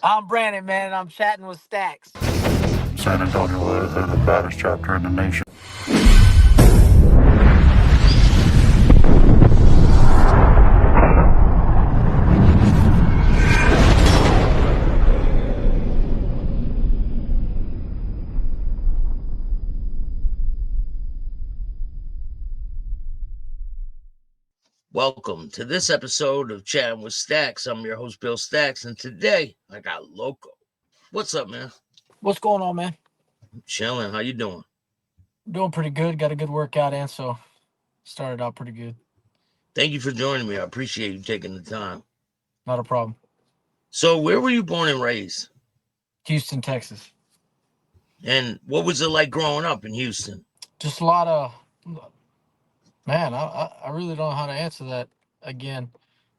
I'm Brandon, man, and I'm chatting with Stacks. San Antonio is the baddest chapter in the nation. Welcome to this episode of Chatting with Stacks. I'm your host, Bill Stacks, and today I got Loco. What's up, man? What's going on, man? Chilling. How you doing? Doing pretty good. Got a good workout in, so started out pretty good. Thank you for joining me. I appreciate you taking the time. Not a problem. So, where were you born and raised? Houston, Texas. And what was it like growing up in Houston? Just a lot of, man, I really don't know how to answer that. Again,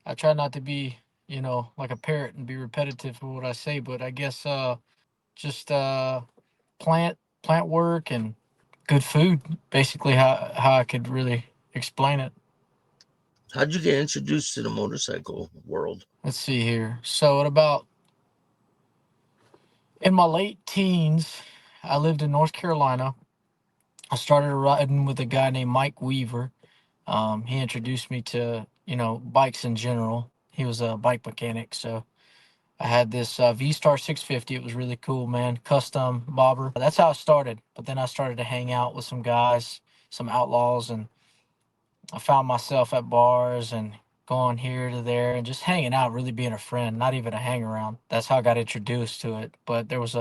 I try not to be, like a parrot and be repetitive for what I say, but I guess just plant work and good food, basically how I could really explain it. How'd you get introduced to the motorcycle world? Let's see here. So in my late teens, I lived in North Carolina. I started riding with a guy named Mike Weaver. He introduced me to, bikes in general. He was a bike mechanic. So I had this V-Star 650. It was really cool, man. Custom bobber. That's how I started. But then I started to hang out with some guys, some outlaws, and I found myself at bars and going here to there and just hanging out, really being a friend, not even a hang around. That's how I got introduced to it. But there was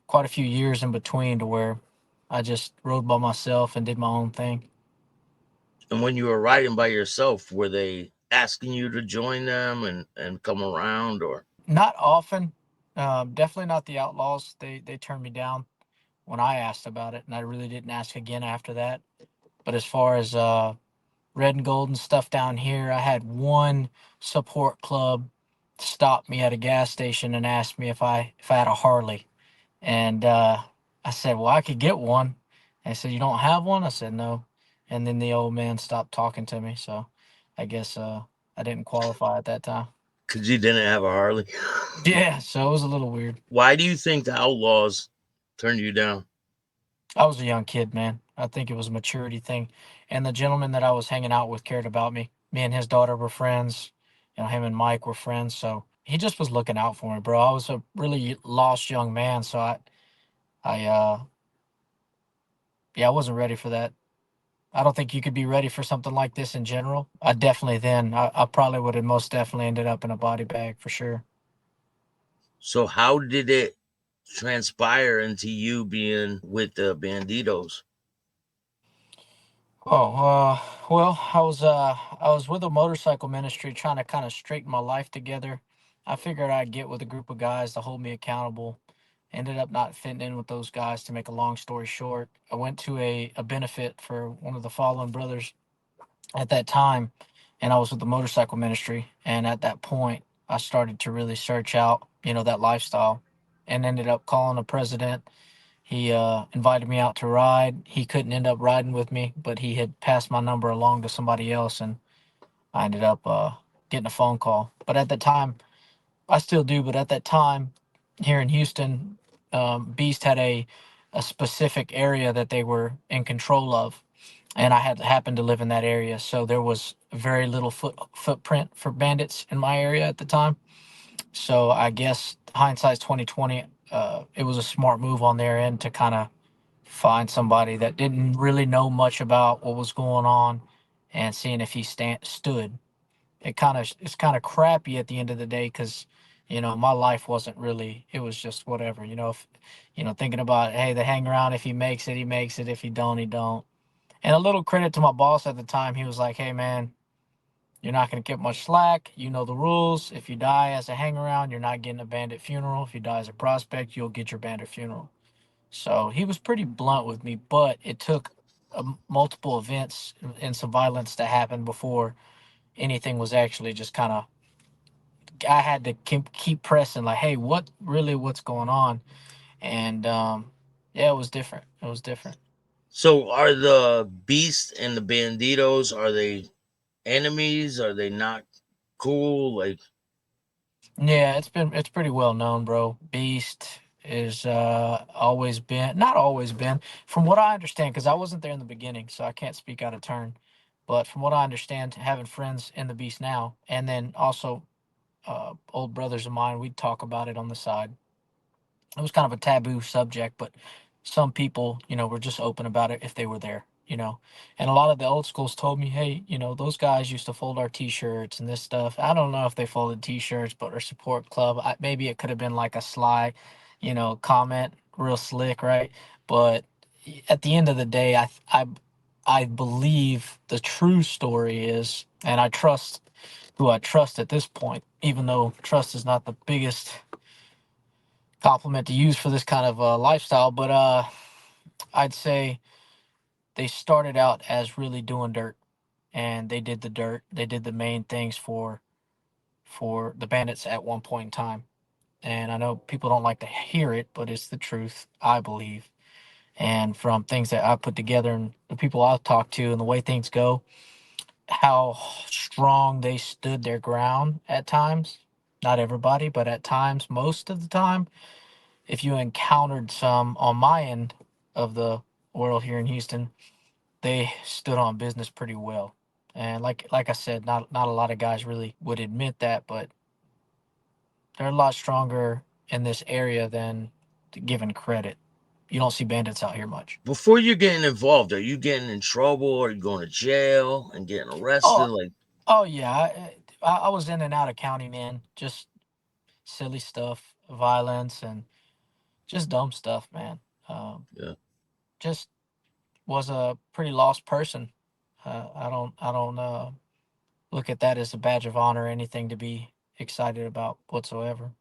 quite a few years in between to where I just rode by myself and did my own thing. And when you were riding by yourself, were they asking you to join them and come around, or? Not often. Definitely not the outlaws. They turned me down when I asked about it, and I really didn't ask again after that. But as far as red and gold and stuff down here, I had one support club stop me at a gas station and ask me if I had a Harley, and I said, well, I could get one. And I said, you don't have one? I said, no. And then the old man stopped talking to me, so I guess I didn't qualify at that time. Because you didn't have a Harley? Yeah, so it was a little weird. Why do you think the outlaws turned you down? I was a young kid, man. I think it was a maturity thing. And the gentleman that I was hanging out with cared about me. Me and his daughter were friends. Him and Mike were friends. So he just was looking out for me, bro. I was a really lost young man. So yeah, I wasn't ready for that. I don't think you could be ready for something like this in general. I probably would have most definitely ended up in a body bag for sure. So how did it transpire into you being with the Bandidos? Oh, well, I was with a motorcycle ministry trying to kind of straighten my life together. I figured I'd get with a group of guys to hold me accountable. Ended up not fitting in with those guys. To make a long story short, I went to a benefit for one of the fallen brothers at that time, and I was with the motorcycle ministry. And at that point, I started to really search out, that lifestyle, and ended up calling the president. He invited me out to ride. He couldn't end up riding with me, but he had passed my number along to somebody else, and I ended up getting a phone call. But at the time, I still do, but at that time, here in Houston, Beast had a specific area that they were in control of, and I had happened to live in that area, so there was very little footprint for bandits in my area at the time. So I guess hindsight's 2020. It was a smart move on their end to kind of find somebody that didn't really know much about what was going on and seeing if he stood. It's kind of crappy at the end of the day because my life wasn't really, it was just whatever. If thinking about, hey, they hang around. If he makes it, he makes it. If he don't, he don't. And a little credit to my boss at the time. He was like, hey, man, you're not going to get much slack. You know the rules. If you die as a hang around, you're not getting a bandit funeral. If you die as a prospect, you'll get your bandit funeral. So he was pretty blunt with me, but it took multiple events and some violence to happen before anything was actually just kind of. I had to keep pressing, like, hey, what's going on? And yeah, it was different. It was different. So are the Beast and the Bandidos, are they enemies? Are they not cool? Like, Yeah, it's pretty well known, bro. Beast is always been, not always been, from what I understand, because I wasn't there in the beginning, so I can't speak out of turn. But from what I understand, having friends in the Beast now, and then also old brothers of mine, we'd talk about it on the side. It was kind of a taboo subject, but some people, were just open about it if they were there. And a lot of the old schools told me, hey, those guys used to fold our T-shirts and this stuff. I don't know if they folded T-shirts, but our support club, maybe it could have been like a sly, comment, real slick, right? But at the end of the day, I believe the true story is, and I trust who I trust at this point, even though trust is not the biggest compliment to use for this kind of lifestyle. But I'd say they started out as really doing dirt, and they did the dirt. They did the main things for the bandits at one point in time. And I know people don't like to hear it, but it's the truth, I believe. And from things that I put together and the people I've talked to and the way things go, how strong they stood their ground at times. Not everybody, but at times, most of the time, if you encountered some on my end of the world here in Houston, they stood on business pretty well. And like I said, not a lot of guys really would admit that, but they're a lot stronger in this area than given credit. You don't see bandits out here much. Before you're getting involved, are you getting in trouble? Are you going to jail and getting Oh, arrested? Like, oh yeah. I was in and out of county, man. Just silly stuff, violence, and just dumb stuff, man. Um, yeah. just was a pretty lost person. I don't look at that as a badge of honor or anything to be excited about whatsoever.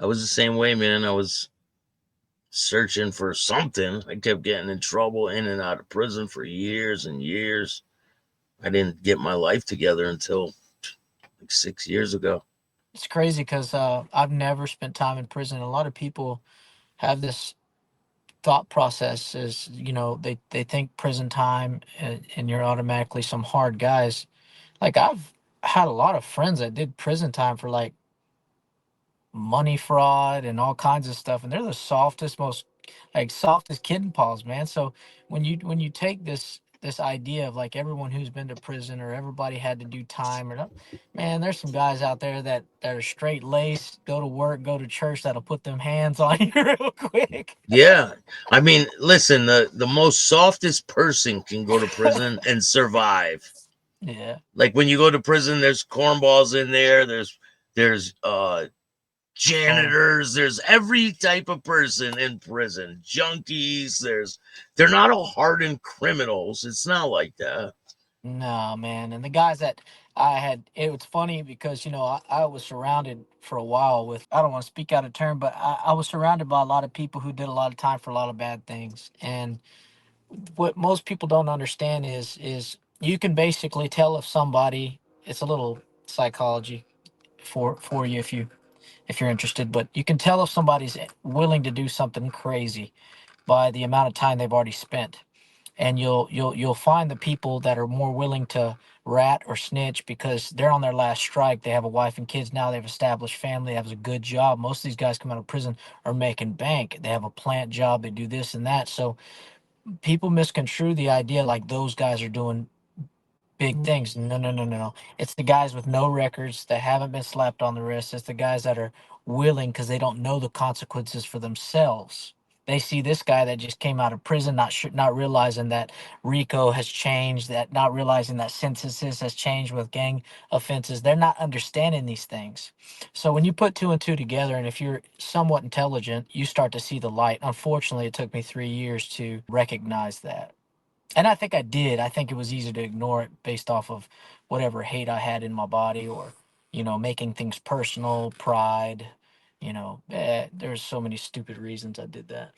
I was the same way, man. I was searching for something. I kept getting in trouble in and out of prison for years and years. I didn't get my life together until like 6 years ago. It's crazy because I've never spent time in prison. A lot of people have this thought process is, they think prison time and you're automatically some hard guys. Like I've had a lot of friends that did prison time for like money fraud and all kinds of stuff, and they're the softest, most like softest kitten paws, man. So when you take this idea of like everyone who's been to prison or everybody had to do time or not, man, there's some guys out there that are straight laced, go to work, go to church, that'll put them hands on you real quick. Yeah. I mean, listen, the most softest person can go to prison and survive. Yeah. Like when you go to prison, there's cornballs in there, there's Oh janitors, there's every type of person in prison. Junkies, they're not all hardened criminals. It's not like that. no, man. And the guys that I had, it was funny because I was surrounded for a while with, I don't want to speak out of turn, but I was surrounded by a lot of people who did a lot of time for a lot of bad things. And what most people don't understand is you can basically tell if somebody, it's a little psychology for you if you're interested, but you can tell if somebody's willing to do something crazy by the amount of time they've already spent. And you'll find the people that are more willing to rat or snitch because they're on their last strike. They have a wife and kids now. They've established family. They have a good job. Most of these guys come out of prison are making bank. They have a plant job. They do this and that. So people misconstrue the idea like those guys are doing big things. No, no, no, no, no. It's the guys with no records that haven't been slapped on the wrist. It's the guys that are willing because they don't know the consequences for themselves. They see this guy that just came out of prison, not realizing that RICO has changed, that not realizing that censuses has changed with gang offenses. They're not understanding these things. So when you put two and two together, and if you're somewhat intelligent, you start to see the light. Unfortunately, it took me 3 years to recognize that. And I think I did. I think it was easy to ignore it based off of whatever hate I had in my body or, making things personal, pride. There's so many stupid reasons I did that.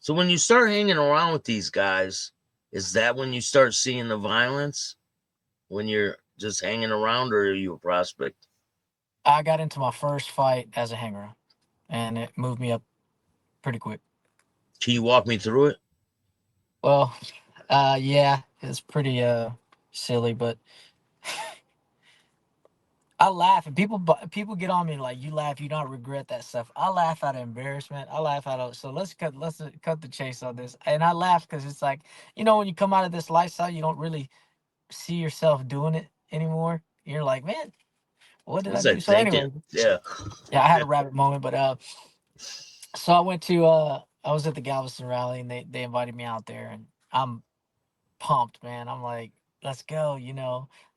So when you start hanging around with these guys, is that when you start seeing the violence? When you're just hanging around, or are you a prospect? I got into my first fight as a hanger, and it moved me up pretty quick. Can you walk me through it? Well, yeah, it's pretty silly, but I laugh and people get on me like you laugh, you don't regret that stuff. I laugh out of embarrassment. I laugh out of so let's cut the chase on this. And I laugh because it's like when you come out of this lifestyle, you don't really see yourself doing it anymore. You're like, man, what did I What's do? that So thinking? anyway, Yeah. yeah, I had a rabbit moment, but so I went to I was at the Galveston rally and they invited me out there and I'm pumped, man. I'm like, let's go.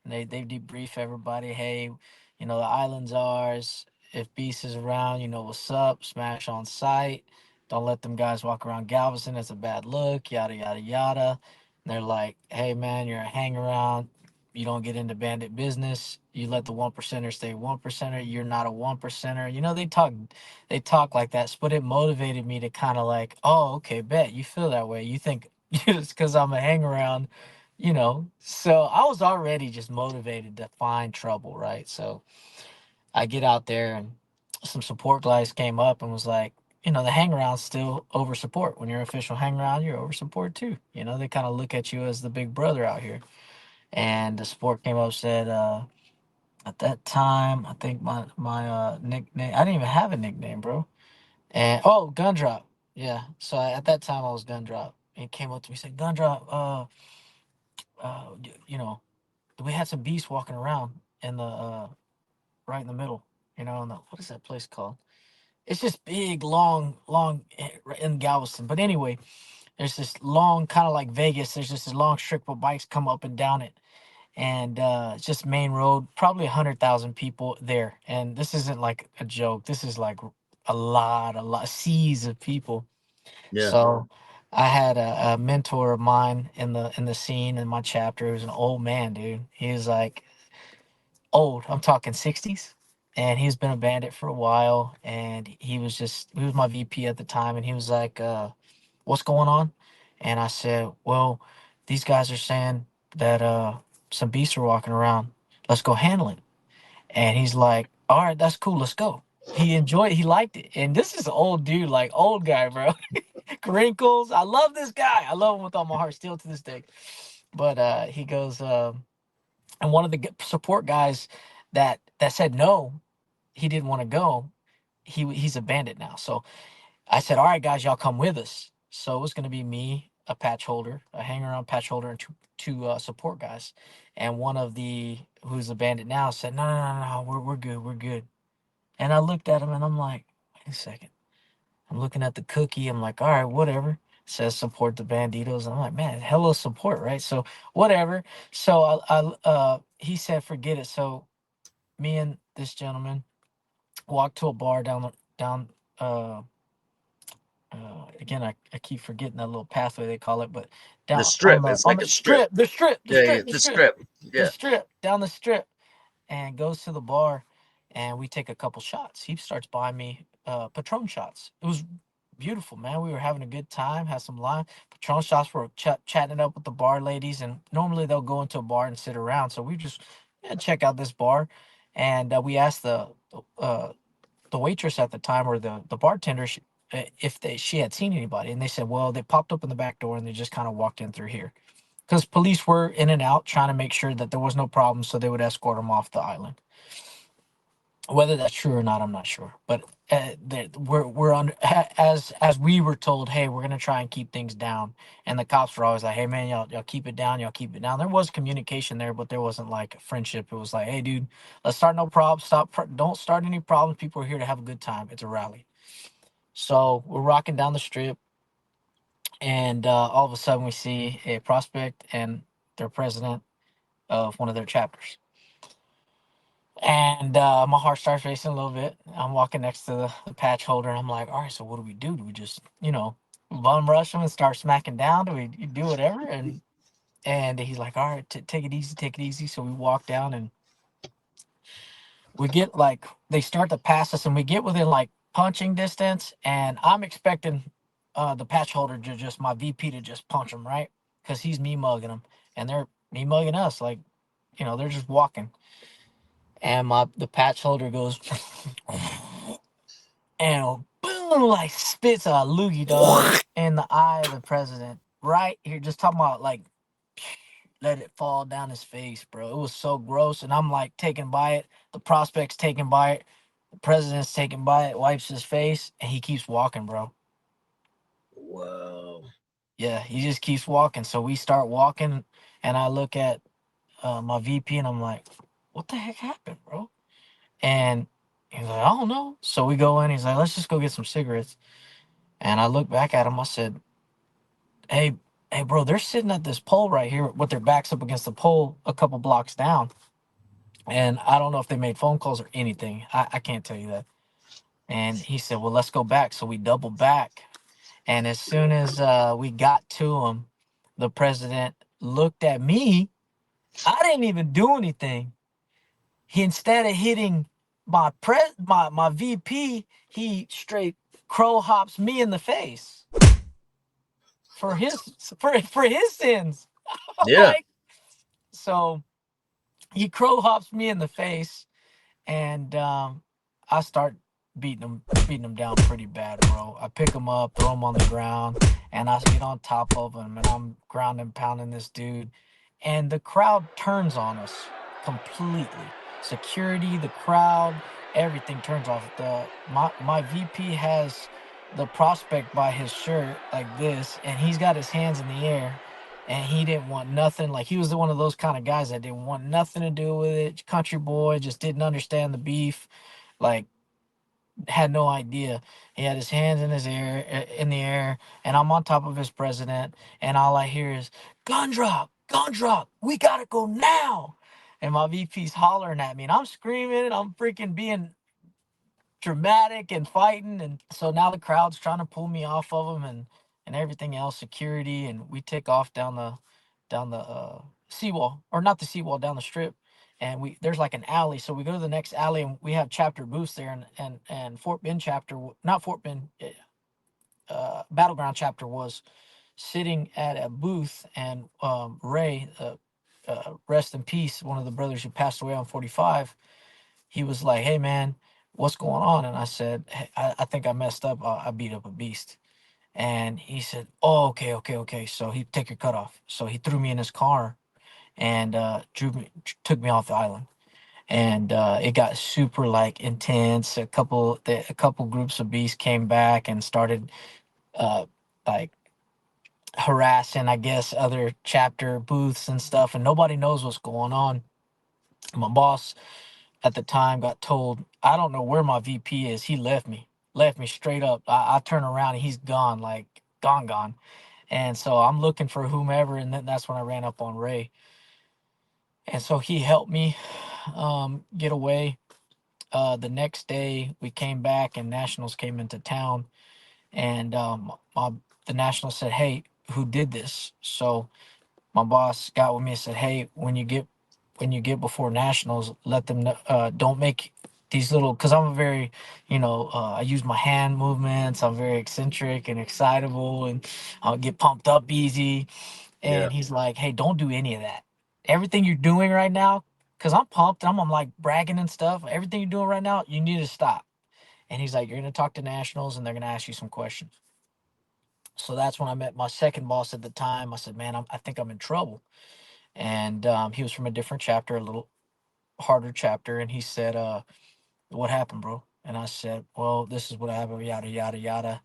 And they debrief everybody. Hey, the island's ours. If Beast is around, you know what's up. Smash on sight. Don't let them guys walk around Galveston. It's a bad look. Yada yada yada. And they're like, hey man, you're a hang around. You don't get into bandit business. You let the one percenter stay one percenter. You're not a one percenter. They talk like that. But it motivated me to kind of like, oh, okay, bet you feel that way. You think it's because I'm a hang around. So I was already just motivated to find trouble, right? So I get out there and some support guys came up and was like, the hang around still over support. When you're official hang around, you're over support too. They kind of look at you as the big brother out here. And the support came up said, at that time, I think my nickname, I didn't even have a nickname, bro. And oh, Gundrop. Yeah. So at that time I was Gundrop. And he came up to me and said, Gundrop, you know, we had some beasts walking around in the right in the middle, in the what is that place called? It's just big, long right in Galveston. But anyway, there's this long, kind of like Vegas. There's just this long strip of bikes come up and down it, and it's just main road. Probably 100,000 people there, and this isn't like a joke. This is like a lot, seas of people. Yeah. So I had a mentor of mine in the scene in my chapter. He was an old man, dude. He was like old. I'm talking 60s. And he's been a bandit for a while. And he was my VP at the time. And he was like, what's going on? And I said, well, these guys are saying that some beasts are walking around. Let's go handle it. And he's like, all right, that's cool. Let's go. He enjoyed it. He liked it. And this is an old dude, like old guy, bro. Wrinkles. I love this guy. I love him with all my heart still to this day. But he goes, and one of the support guys that said no, he didn't want to go. He's a bandit now. So I said, all right, guys, y'all come with us. So it was going to be me, a patch holder, a hanger on patch holder, and two support guys. And one of the who's a bandit now said, no, no, no, no, we're good, we're good. And I looked at him and I'm like, wait a second. I'm looking at the cookie. I'm like, all right, whatever. It says support the Bandidos. I'm like, man, hello support, right? So whatever. So he said, forget it. So me and this gentleman walked to a bar down uh again I keep forgetting that little pathway they call it, but The down on strip. the It's on like the a strip. strip, the strip, the Yeah, yeah. strip, the The strip, strip. the Yeah. strip, down the strip, and goes to the bar, and we take a couple shots. He starts buying me Patron shots. It was beautiful, man. We were having a good time, had some lime. Patron shots were chatting it up with the bar ladies, and normally they'll go into a bar and sit around. So we just check out this bar, and we asked uh, the waitress at the time or the bartender if she had seen anybody, and they said, well, they popped up in the back door and they just kind of walked in through here because police were in and out trying to make sure that there was no problem, so they would escort them off the island. Whether that's true or not, I'm not sure. But we're on as we were told, hey, we're gonna try and keep things down. And the cops were always like, hey man, y'all keep it down, y'all keep it down. There was communication there, but there wasn't like friendship. It was like, hey dude, let's start no problems. Don't start any problems. People are here to have a good time. It's a rally. So we're rocking down the strip, and all of a sudden we see a prospect and their president of one of their chapters. And my heart starts racing a little bit. I'm walking next to the patch holder, and I'm like, all right, so what do we do? Do we just, bum rush him and start smacking down? Do we do whatever? And he's like, all right, take it easy, take it easy. So we walk down, and we get like, they start to pass us, and we get within like punching distance. And I'm expecting the patch holder to just, my VP to just punch him, right? Because he's me mugging him, and they're me mugging us. Like, they're just walking. And the patch holder goes, and boom, like spits a loogie dog in the eye of the president. Right here, just talking about like, let it fall down his face, bro. It was so gross. And I'm like taken by it. The prospect's taken by it. The president's taken by it, wipes his face, and he keeps walking, bro. Wow. Yeah, he just keeps walking. So we start walking, and I look at my VP, and I'm like, what the heck happened, bro? And he's like, I don't know. So we go in. He's like, let's just go get some cigarettes. And I look back at him. I said, hey, hey, bro, they're sitting at this pole right here with their backs up against the pole a couple blocks down. And I don't know if they made phone calls or anything. I can't tell you that. And he said, well, let's go back. So we double back. And as soon as we got to him, the president looked at me. I didn't even do anything. He, instead of hitting my VP, he straight crow hops me in the face for his for his sins. I'm Yeah. like, so he crow hops me in the face, and I start beating him down pretty bad, bro. I pick him up, throw him on the ground, and I get on top of him, and I'm ground and pounding this dude, and the crowd turns on us completely. Security, the crowd, everything turns off. My VP has the prospect by his shirt like this, and he's got his hands in the air, and he didn't want nothing. Like, he was one of those kind of guys that didn't want nothing to do with it. Country boy, just didn't understand the beef. Like, had no idea. He had his hands in the air, and I'm on top of his president, and all I hear is gun drop, we gotta go now. And my VP's hollering at me, and I'm screaming, and I'm freaking being dramatic and fighting. And so now the crowd's trying to pull me off of him, and everything else, security, and we take off down the seawall, or not the seawall, down the strip. And we there's like an alley, so we go to the next alley, and we have chapter booths there. And Fort Bend chapter, not Fort Bend, Battleground chapter was sitting at a booth. And Ray, rest in peace, one of the brothers who passed away on 45, he was like, hey man, what's going on? And I said, hey, I think I messed up. I beat up a beast. And he said, oh, okay, okay, okay. So he take your cut off. So he threw me in his car, and took me off the island. And it got super like intense. A couple groups of beasts came back and started uh, like harassing, I guess, other chapter booths and stuff. And nobody knows what's going on. My boss at the time got told, I don't know where my VP is. He left me straight up. I turn around and he's gone, like gone. And so I'm looking for whomever, and then that's when I ran up on Ray. And so he helped me get away. The next day we came back, and Nationals came into town, and the Nationals said, hey, who did this? So my boss got with me and said, hey, when you get before Nationals, let them know, don't make these little, because I'm a very, I use my hand movements. I'm very eccentric and excitable, and I'll get pumped up easy. Yeah. And he's like, hey, don't do any of that. Everything you're doing right now, because I'm pumped, and I'm like bragging and stuff. Everything you're doing right now, you need to stop. And he's like, you're going to talk to Nationals, and they're going to ask you some questions. So that's when I met my second boss at the time. I said, man, I think I'm in trouble. And he was from a different chapter, a little harder chapter. And he said, what happened, bro? And I said, well, this is what happened, yada, yada, yada.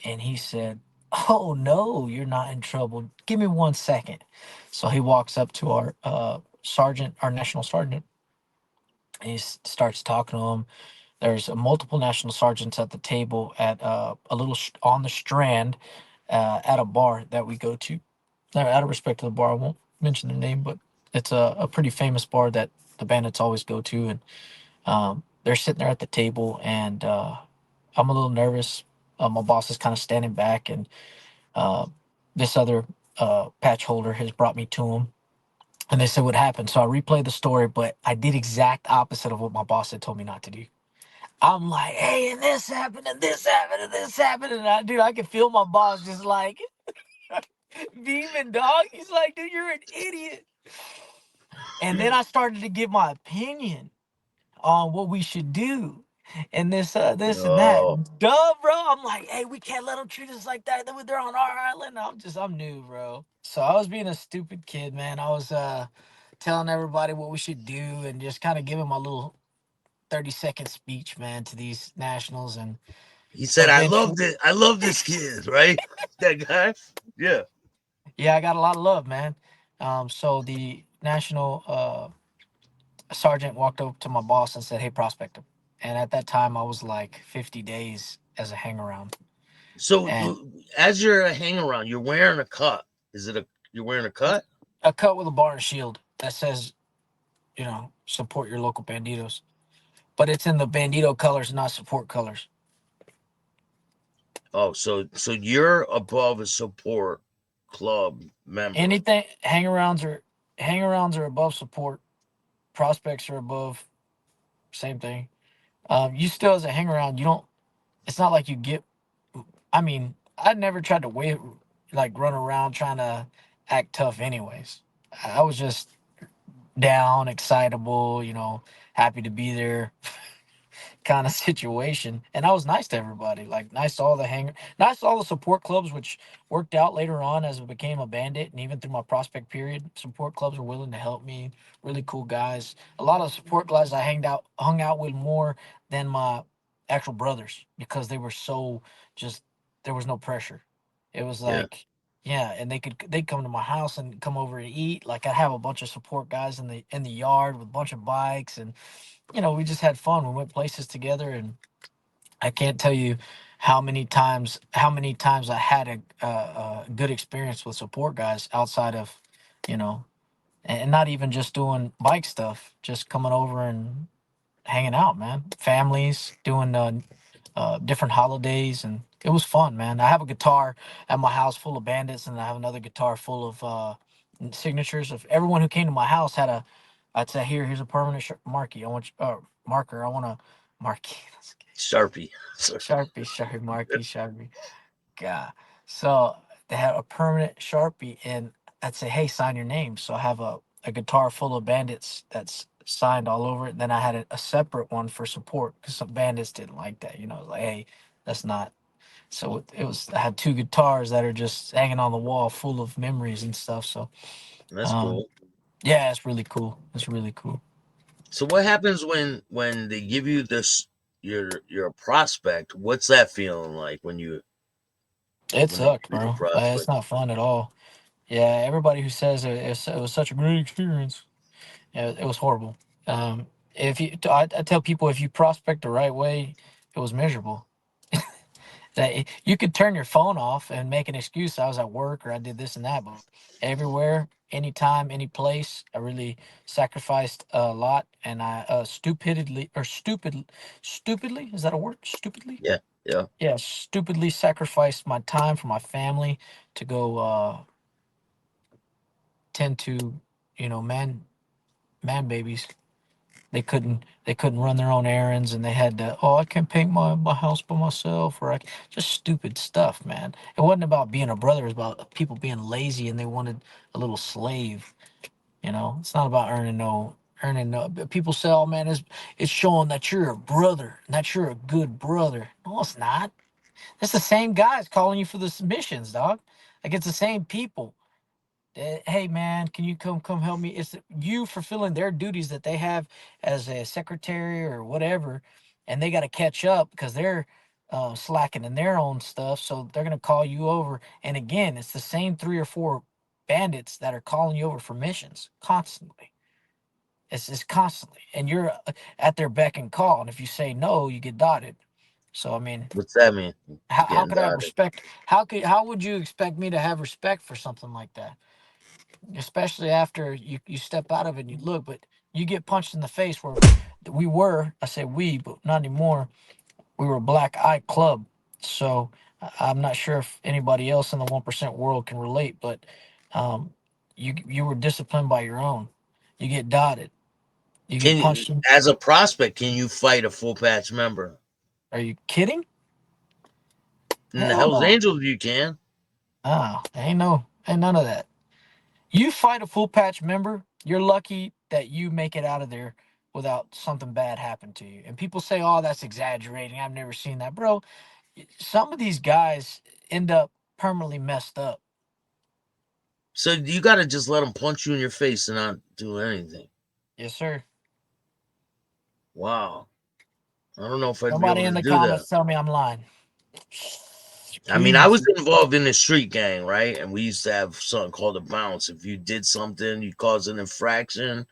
And he said, oh, no, you're not in trouble. Give me 1 second. So he walks up to our sergeant, our national sergeant, and he starts talking to him. There's multiple national sergeants at the table at on the Strand, at a bar that we go to. Out of respect to the bar, I won't mention the name, but it's a pretty famous bar that the bandits always go to. And they're sitting there at the table, and I'm a little nervous. My boss is kind of standing back, and uh, this other patch holder has brought me to him. And they said what happened. So I replayed the story, but I did exact opposite of what my boss had told me not to do. I'm like, hey, and this happened, and this happened, and this happened. And I could feel my boss just like beaming, dog. He's like, dude, you're an idiot. And then I started to give my opinion on what we should do. and this and that. No. Duh, bro. I'm like, hey, we can't let them treat us like that. They're on our island. I'm new, bro. So I was being a stupid kid, man. I was telling everybody what we should do and just kind of giving my little 30-second speech, man, to these nationals. And He said, "I eventually, loved it. I love this kid." Right? That guy. Yeah. yeah, I got a lot of love, man. So the national sergeant walked up to my boss and said, "Hey, prospect him." And at that time, I was like 50 days as a hang around. So And as you're a hang around, you're wearing a cut. Is it a you're wearing a cut? a cut with a bar and shield that says, support your local banditos. But it's in the bandito colors, not support colors. Oh, so you're above a support club member. Anything hang arounds are above support. Prospects are above. Same thing. You still as a hang around, you don't. It's not like you get. I mean, I never tried to wave, like run around trying to act tough. Anyways, I was just down, excitable. Happy to be there. Kind of situation. And I was nice to everybody, like nice to all the support clubs, which worked out later on as I became a bandit. And even through my prospect period, support clubs were willing to help me. Really cool guys. A lot of support guys I hung out with more than my actual brothers because they were so just there was no pressure. It was Yeah, like, yeah, and they'd come to my house and come over and eat. Like I have a bunch of support guys in the yard with a bunch of bikes, and we just had fun. We went places together, and I can't tell you how many times I had a good experience with support guys outside of, you know, and not even just doing bike stuff, just coming over and hanging out, man. Families doing different holidays, and it was fun, man. I have a guitar at my house full of bandits, and I have another guitar full of signatures of everyone who came to my house. I'd say, here's a permanent marquee. I want you, marker. I want a marquee. That's Sharpie. Sharpie, Sharpie, marquee, Sharpie. God. So they had a permanent Sharpie, and I'd say, hey, sign your name. So I have a guitar full of bandits that's signed all over it. Then I had a separate one for support because some bandits didn't like that. Like, hey, that's not. So it was. I had two guitars that are just hanging on the wall, full of memories and stuff. So, That's um, cool. yeah, it's really cool. It's really cool. So what happens when they give you this? You're a prospect. What's that feeling like It when they sucked, give you the bro. It's prospect? not fun at all. Yeah, everybody who says it was such a great experience, yeah, it was horrible. If you, I tell people, if you prospect the right way, it was miserable. That you could turn your phone off and make an excuse. I was at work or I did this and that, but everywhere, anytime, any place, I really sacrificed a lot, and I stupidly, is that a word? Stupidly, Yeah, yeah. yeah, stupidly sacrificed my time for my family to go tend to, man babies. They couldn't run their own errands, and they had to, oh, I can paint my house by myself, or just stupid stuff, man. It wasn't about being a brother. It was about people being lazy, and they wanted a little slave. It's not about earning no. People say, oh man, it's showing that you're a brother and that you're a good brother. No, it's not. It's the same guys calling you for the submissions, dog. Like, it's the same people. Hey man, can you come help me? It's you fulfilling their duties that they have as a secretary or whatever, and they got to catch up because they're slacking in their own stuff. So they're gonna call you over, and again, it's the same three or four bandits that are calling you over for missions constantly. It's constantly, and you're at their beck and call. And if you say no, you get dotted. So I mean, What's that mean? how Getting could I have dotted. respect? How would you expect me to have respect for something like that? Especially after you step out of it and you look, but you get punched in the face. Where I say we, but not anymore. We were a black eye club. So I'm not sure if anybody else in the 1% world can relate, but um, you were disciplined by your own. You get dotted. You get Can you, punched in. as a prospect, can you fight a full patch member? Are you kidding? In the Hell Hell's no. Angels, you can. Ain't none of that. You fight a full patch member, you're lucky that you make it out of there without something bad happened to you. And people say, "Oh, that's exaggerating. I've never seen that, bro." Some of these guys end up permanently messed up. So you got to just let them punch you in your face and not do anything. Yes, sir. Wow. I don't know if I'd be Somebody able in to the do that. comments tell me I'm lying. I mean, I Please. was involved in a street gang, right? And we used to have something called a bounce. If you did something, you caused an infraction,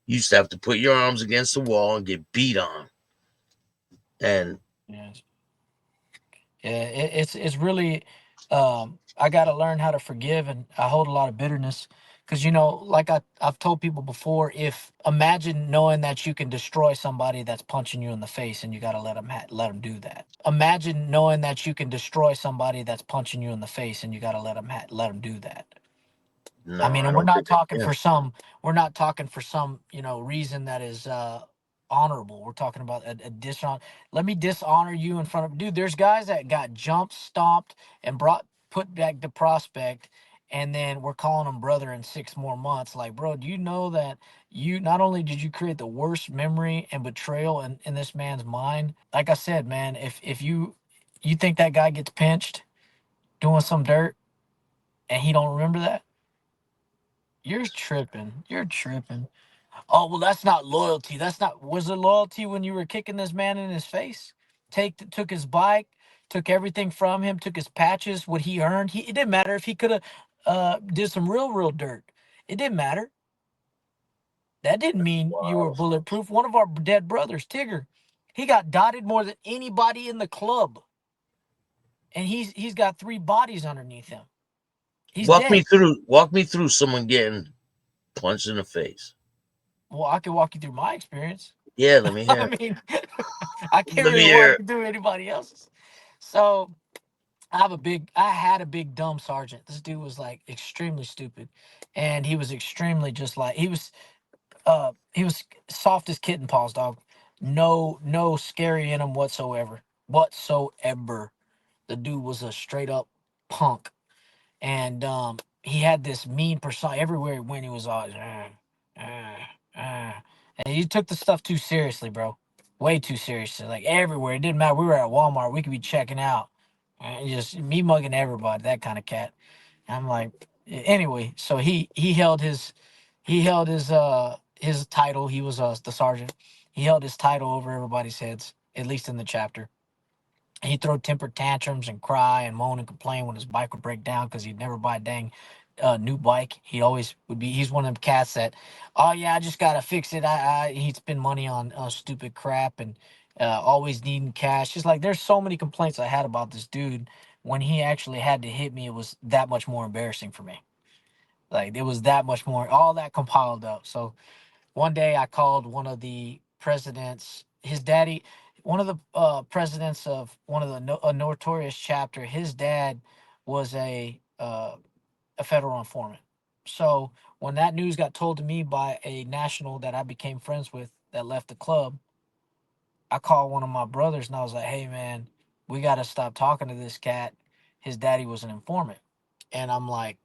you used to have to put your arms against the wall and get beat on. And Yes. Yeah, it's really I got to learn how to forgive, and I hold a lot of bitterness because like I've told people before, if imagine knowing that you can destroy somebody that's punching you in the face, and you got to let them do that. Imagine knowing that you can destroy somebody that's punching you in the face, and you got to let them do that. I no, mean, I and we're don't not think I talking can. for some, we're not talking for some, reason that is honorable. We're talking about a dishonor. Let me dishonor you in front of dude. There's guys that got jumped, stomped, and put back to prospect, and then we're calling them brother in 6 more months. Like, bro, do you know that you not only did you create the worst memory and betrayal in this man's mind? Like I said, man, if you think that guy gets pinched doing some dirt and he don't remember that, you're tripping. You're tripping. Oh, well, that's not loyalty. That's not. Was it loyalty when you were kicking this man in his face? Took his bike, took everything from him, took his patches, what he earned. It didn't matter if he could have did some real dirt. It didn't matter. That didn't mean you were Wow. bulletproof. One of our dead brothers, Tigger, he got dotted more than anybody in the club, and he's got 3 bodies underneath him. He's dead. Walk me through someone getting punched in the face. Well, I can walk you through my experience. Yeah, let me I hear. mean, I can't Let me really walk hear. you through anybody else's. So I had a big dumb sergeant. This dude was like extremely stupid, and he was extremely just like he was soft as kitten paws, dog. No scary in him whatsoever. The dude was a straight up punk, and he had this mean persona everywhere he went. He was always and he took the stuff too seriously, bro. Way too seriously. Like everywhere, it didn't matter. We were at Walmart, we could be checking out, and just me mugging everybody. That kind of cat. And I'm like, anyway. So he held his title. He was the sergeant. He held his title over everybody's heads, at least in the chapter. He'd throw temper tantrums and cry and moan and complain when his bike would break down because he'd never buy a dang new bike. He always would be. He's one of them cats that, oh yeah, I just gotta fix it. He'd spend money on stupid crap and always needing cash. Just like there's so many complaints I had about this dude. When he actually had to hit me, it was that much more embarrassing for me. Like it was that much more. All that compiled up. So one day I called one of the presidents, his daddy, one of the presidents of one of the a notorious chapter. His dad was a federal informant. So when that news got told to me by a national that I became friends with that left the club, I called one of my brothers and I was like, "Hey man, we got to stop talking to this cat. His daddy was an informant." And I'm like,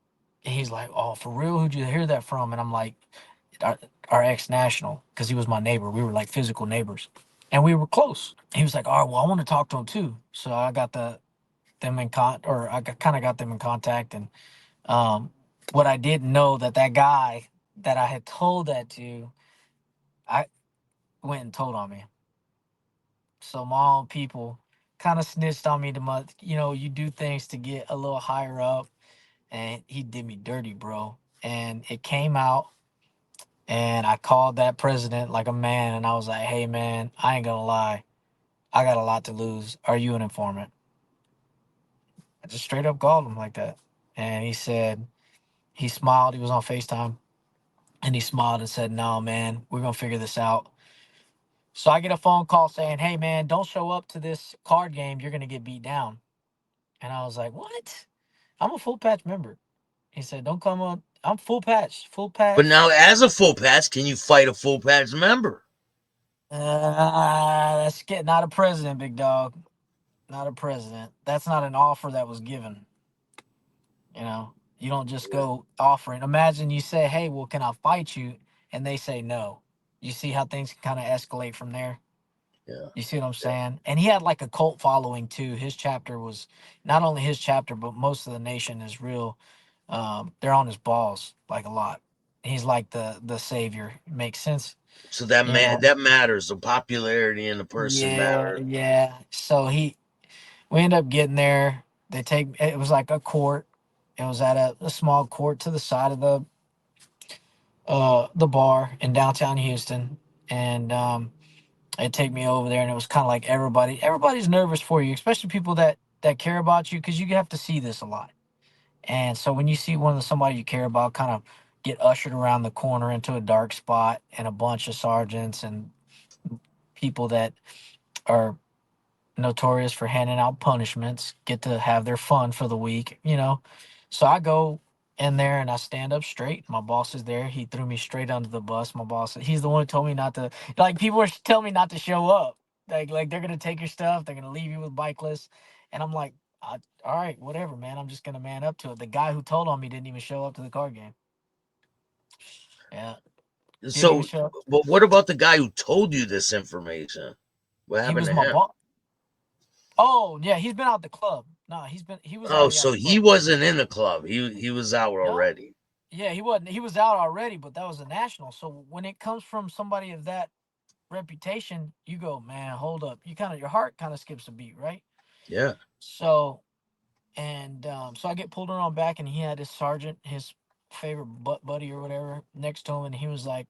and he's like, "Oh, for real? Who'd you hear that from?" And I'm like, our, our ex national, because he was my neighbor. We were like physical neighbors, and we were close. He was like, "All right, well, I want to talk to him too." So I got them in or I kind of got them in contact. And um, what I didn't know that guy that I had told that to, I went and told on me. So my own people kind of snitched on me the month. You do things to get a little higher up, and he did me dirty, bro. And it came out. And I called that president like a man, and I was like, "Hey, man, I ain't gonna lie. I got a lot to lose. Are you an informant?" I just straight up called him like that. And he smiled. He was on FaceTime, and he smiled and said, "No, man, we're gonna figure this out." So I get a phone call saying, "Hey, man, don't show up to this card game. You're gonna get beat down." And I was like, "What? I'm a full patch member." He said, "Don't come on. I'm full patch, full But patch." now, as a full patch, can you fight a full patch member? That's getting not a president, big dog. Not a president. That's not an offer that was given. You don't just go offering. Imagine you say, "Hey, well, can I fight you?" And they say no. You see how things can kind of escalate from there. Yeah. You see what I'm saying? And he had like a cult following too. His chapter was not only his chapter, but most of the nation is real. They're on his balls like a lot. He's like the savior. Makes sense, So that you know? that matters. The popularity and the person Yeah, matter. yeah. So we end up getting there. They take it was like a court. It was at a small court to the side of the bar in downtown Houston, and they take me over there, and it was kind of like everybody's nervous for you, especially people that care about you, because you have to see this a lot. And so when you see somebody you care about kind of get ushered around the corner into a dark spot, and a bunch of sergeants and people that are notorious for handing out punishments get to have their fun for the week. So I go in there and I stand up straight. My boss is there. He threw me straight under the bus. My boss, he's the one who told me not to, like, people are telling me not to show up. Like they're gonna take your stuff, they're gonna leave you with bike lists. And I'm like, all right, whatever, man. I'm just gonna man up to it. The guy who told on me didn't even show up to the card game. Yeah, didn't even So, show up. but what about the guy who told you this information? What He happened was to my him? boss. Oh yeah, he's been out the club. No, he was Oh, already out so the he club. wasn't in the club. He was out No, already. yeah, he wasn't. He was out already, but that was a national. So when it comes from somebody of that reputation, you go, man, hold up. Your heart kind of skips a beat, right? Yeah. So so I get pulled around back, and he had his sergeant, his favorite butt buddy or whatever, next to him, and he was like,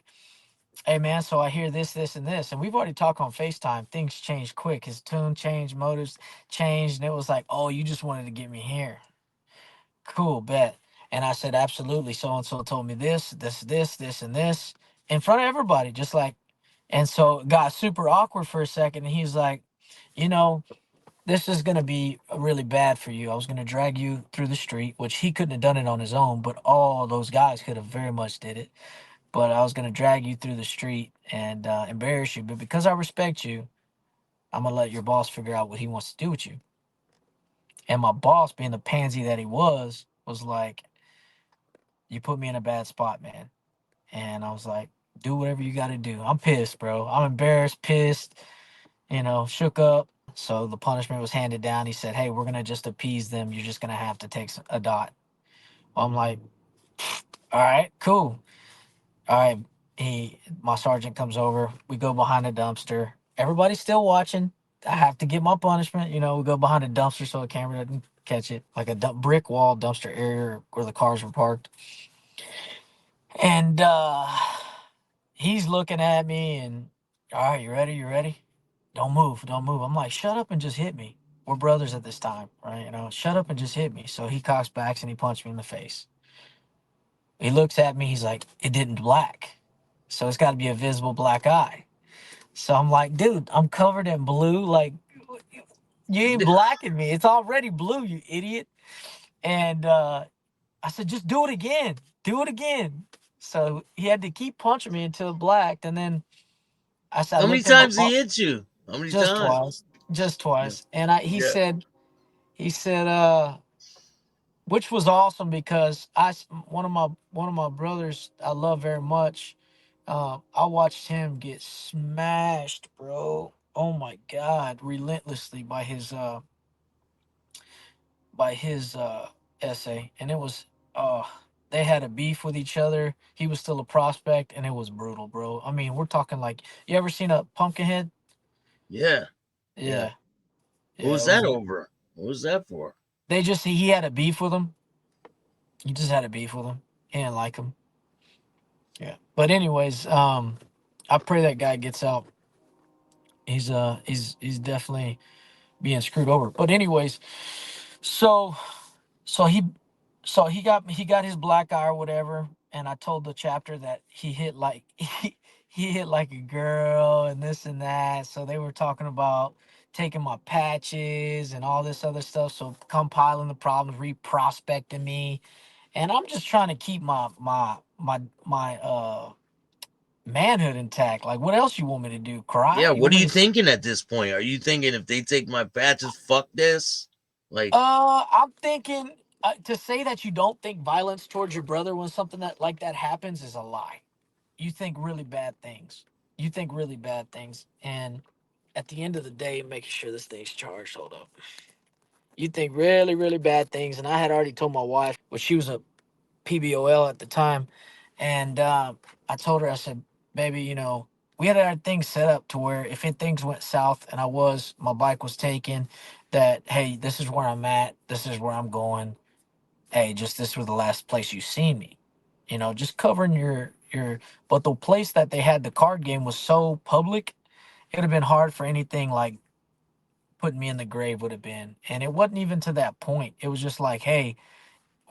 "Hey man, so I hear this, this, and this, and we've already talked on FaceTime. Things changed quick. His tune changed, motives changed, and it was like, oh, you just wanted to get me here. Cool, bet." And I said, absolutely. So and so told me this, and this in front of everybody, just like, and so it got super awkward for a second. And he's like, you know, this is going to be really bad for you. I was going to drag you through the street, which he couldn't have done it on his own, but all those guys could have very much did it. But I was going to drag you through the street and embarrass you. But because I respect you, I'm going to let your boss figure out what he wants to do with you. And my boss, being the pansy that he was like, you put me in a bad spot, man. And I was like, do whatever you got to do. I'm pissed, bro. I'm embarrassed, pissed, shook up. So the punishment was handed down. He said, hey, we're going to just appease them. You're just going to have to take a dot. Well, I'm like, all right, cool. All right. My sergeant comes over. We go behind the dumpster. Everybody's still watching. I have to get my punishment. We go behind a dumpster so the camera doesn't catch it, like a brick wall dumpster area where the cars were parked. And he's looking at me and, all right, you ready? You ready? Don't move. Don't move. I'm like, shut up and just hit me. We're brothers at this time, right? Shut up and just hit me. So he cocks back and he punched me in the face. He looks at me. He's like, it didn't black. So it's got to be a visible black eye. So I'm like, dude, I'm covered in blue. Like, you ain't blacking me. It's already blue, you idiot. And I said, just do it again. Do it again. So he had to keep punching me until it blacked. And then I How many looked at my times he hit you? How many just times? twice, just Yeah. twice. And Yeah. he said, which was awesome because one of my brothers I love very much. I watched him get smashed, bro. Oh my God, relentlessly by his essay, and it was they had a beef with each other. He was still a prospect, and it was brutal, bro. I mean, we're talking like, you ever seen a Pumpkinhead? Yeah. Yeah. Yeah, What yeah. was It was that like over? What was that for? he had a beef with him. He just had a beef with him. He didn't like him. Yeah. But anyways, I pray that guy gets out. He's definitely being screwed over. But anyways, so so he he got his black eye or whatever, and I told the chapter that he hit like he hit like a girl and this and that. So they were talking about taking my patches and all this other stuff. So compiling the problems, reprospecting me, and I'm just trying to keep my manhood intact. Like, what else you want me to do? Cry? Yeah. You What want are me you to? thinking at this point? Are you thinking if they take my patches, fuck this? Like, I'm thinking, to say that you don't think violence towards your brother when something that like that happens is a lie. You think really bad things. You think really bad things, and at the end of the day, making sure this thing's charged. Hold up. You think really, really bad things, and I had already told my wife, well, she was a PBOL at the time, and I told her, I said, baby, we had our things set up to where if things went south and my bike was taken, that hey, this is where I'm at, this is where I'm going. Hey, just this was the last place you seen me. Just covering your. But the place that they had the card game was so public, it'd have been hard for anything like putting me in the grave would have been. And it wasn't even to that point. It was just like, hey,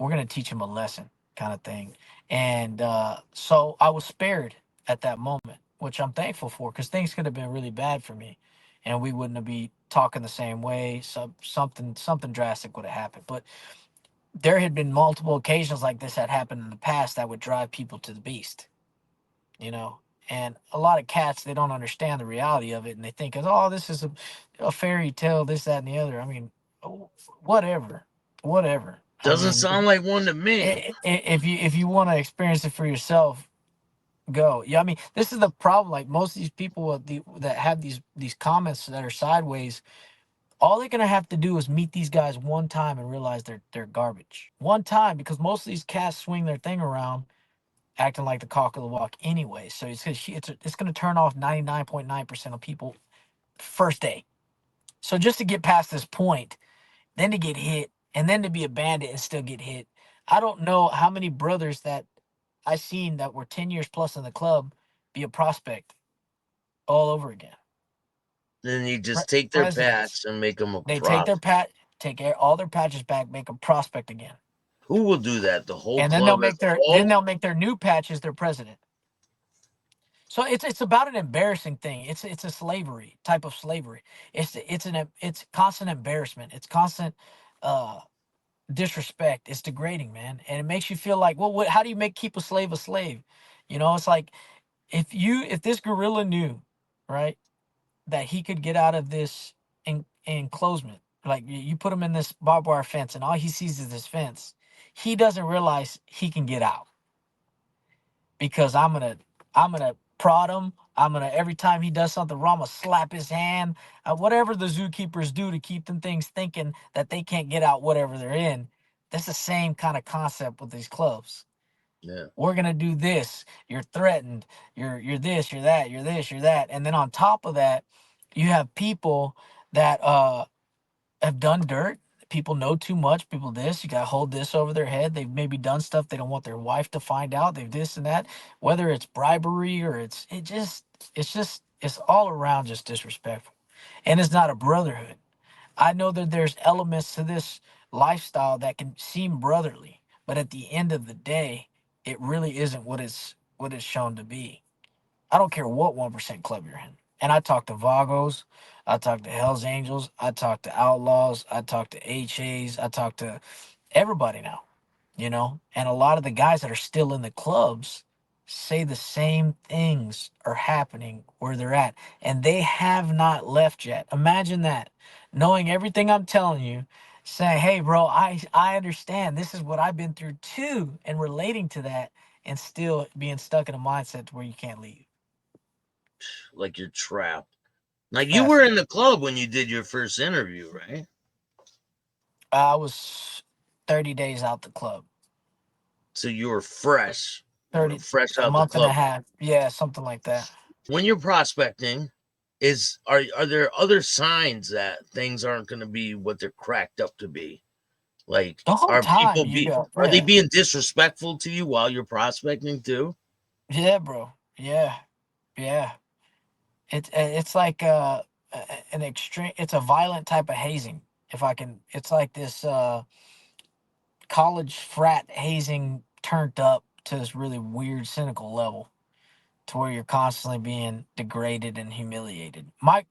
we're gonna teach him a lesson, kind of thing. And so I was spared at that moment, which I'm thankful for, because things could have been really bad for me, and we wouldn't have be talking the same way. So something drastic would have happened. But there had been multiple occasions like this that happened in the past that would drive people to the beast, you know. And a lot of cats, they don't understand the reality of it, and they think, oh, this is a fairy tale, this, that, and the other. I mean, oh, whatever, whatever. I Doesn't mean, sound like one to me. if you want to experience it for yourself, go. Yeah, I mean, this is the problem. Like most of these people that have these comments that are sideways, all they're gonna have to do is meet these guys one time and realize they're garbage. One time, because most of these cats swing their thing around acting like the cock of the walk anyway. So it's gonna turn off 99.9% of people first day. So just to get past this point, then to get hit, and then to be a bandit and still get hit. I don't know how many brothers that I seen that were 10 years plus in the club be a prospect all over again. Then you just take their Presidents. patch and make them a They take prop. all their patches back, make them prospect again. Who will do that? The whole And then they'll club as make a their then whole? they'll make their new patches their president. So it's about an embarrassing thing. It's a slavery type of slavery. It's constant embarrassment. It's constant uh disrespect. It's degrading, man, and it makes you feel like, well, how do you keep a slave a slave? It's like if this gorilla knew, right, that he could get out of this enclosement, like you put him in this barbed wire fence, and all he sees is this fence. He doesn't realize he can get out because I'm gonna prod him. I'm gonna every time he does something wrong, I'm gonna slap his hand. Whatever the zookeepers do to keep them things thinking that they can't get out, whatever they're in. That's the same kind of concept with these clubs. Yeah. We're gonna do this. You're threatened. You're this. You're that. You're this. You're that. And then on top of that, you have people that have done dirt. People know too much. People this. You gotta hold this over their head. They've maybe done stuff they don't want their wife to find out. They've this and that. Whether it's bribery or it's all around just disrespectful. And it's not a brotherhood. I know that there's elements to this lifestyle that can seem brotherly, but at the end of the day, it really isn't what it's shown to be. I don't care what 1% club you're in. And I talk to Vagos, I talk to Hells Angels, I talk to Outlaws, I talk to HAs, I talk to everybody now, And a lot of the guys that are still in the clubs say the same things are happening where they're at. And they have not left yet. Imagine that. Knowing everything I'm telling you, saying, hey, bro, I understand. This is what I've been through too, and relating to that and still being stuck in a mindset to where you can't leave. Like you're trapped. It's Like you were in fascinating. the club when you did your first interview, right? I was 30 days out the club. So you were fresh, 30, fresh a out the month and a club. half. Yeah, something like that. When you're prospecting, are there other signs that things aren't going to be what they're cracked up to be? Like, The whole time you go, are they yeah. being disrespectful to you while you're prospecting too? Yeah, bro. Yeah. Yeah. It's like an extreme, it's a violent type of hazing. If I can, it's like this college frat hazing turned up to this really weird cynical level, to where you're constantly being degraded and humiliated. My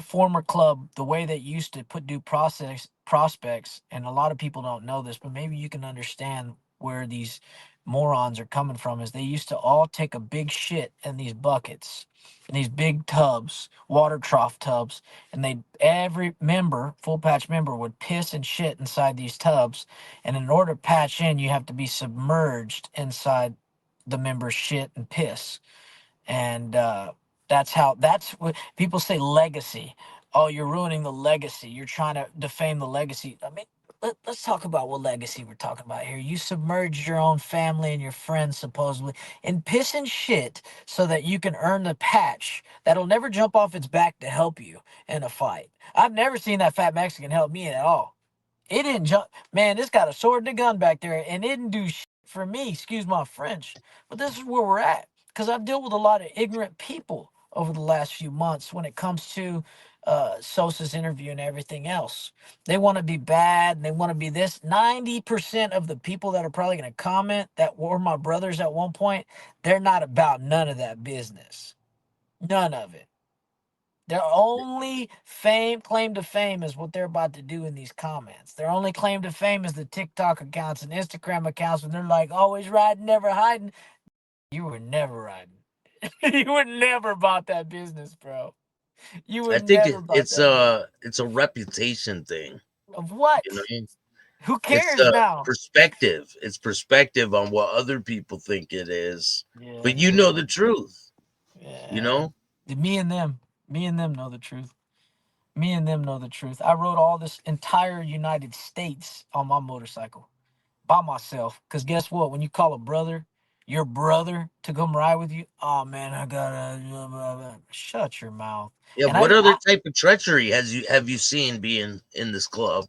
former club, the way they used to put due process prospects, and a lot of people don't know this, but maybe you can understand where these morons are coming from, is they used to all take a big shit in these buckets, in these big tubs, water trough tubs, and every member, full patch member, would piss and shit inside these tubs, and in order to patch in, you have to be submerged inside the member's shit and piss. And That's how. That's what people say. Legacy. Oh, you're ruining the legacy. You're trying to defame the legacy. I mean, let's talk about what legacy we're talking about here. You submerged your own family and your friends supposedly in piss and shit so that you can earn the patch that'll never jump off its back to help you in a fight. I've never seen that fat Mexican help me at all. It didn't jump. Man, this got a sword and a gun back there, and it didn't do shit for me. Excuse my French, but this is where we're at because I've dealt with a lot of ignorant people over the last few months when it comes to Sosa's interview and everything else. They want to be bad and they want to be this. 90% of the people that are probably going to comment that were my brothers at one point, they're not about none of that business. None of it. Their only claim to fame is what they're about to do in these comments. Their only claim to fame is the TikTok accounts and Instagram accounts when they're like, always riding, never hiding. You were never riding. You were never about that business, bro. You were I think never about it's that business. a reputation thing. Of You what? know, Who it's cares now? perspective. It's perspective on what other people think it is, Yeah, but you know the truth. You yeah. know, Me and them. Me and them know the truth. Me and them know the truth. I rode all this entire United States on my motorcycle by myself. Cause guess what? When you call a brother, your brother to come ride with you, oh man, I gotta shut your mouth. yeah. And I What didn't. other type of treachery have you seen being in this club?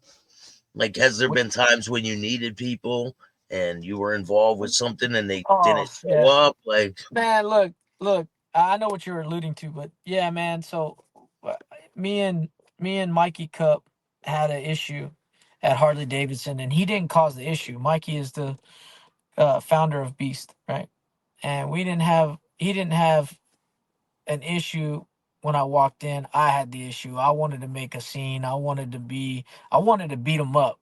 Like, has there What? been times when you needed people and you were involved with something and they Oh didn't show yeah, up? Like, man. Look. I know what you're alluding to, but yeah, man. So, uh, me and me and Mikey Cup had an issue at Harley Davidson, and he didn't cause the issue. Mikey is the founder of Beast, right? And we didn't have. He didn't have an issue when I walked in. I had the issue. I wanted to make a scene. I wanted to beat him up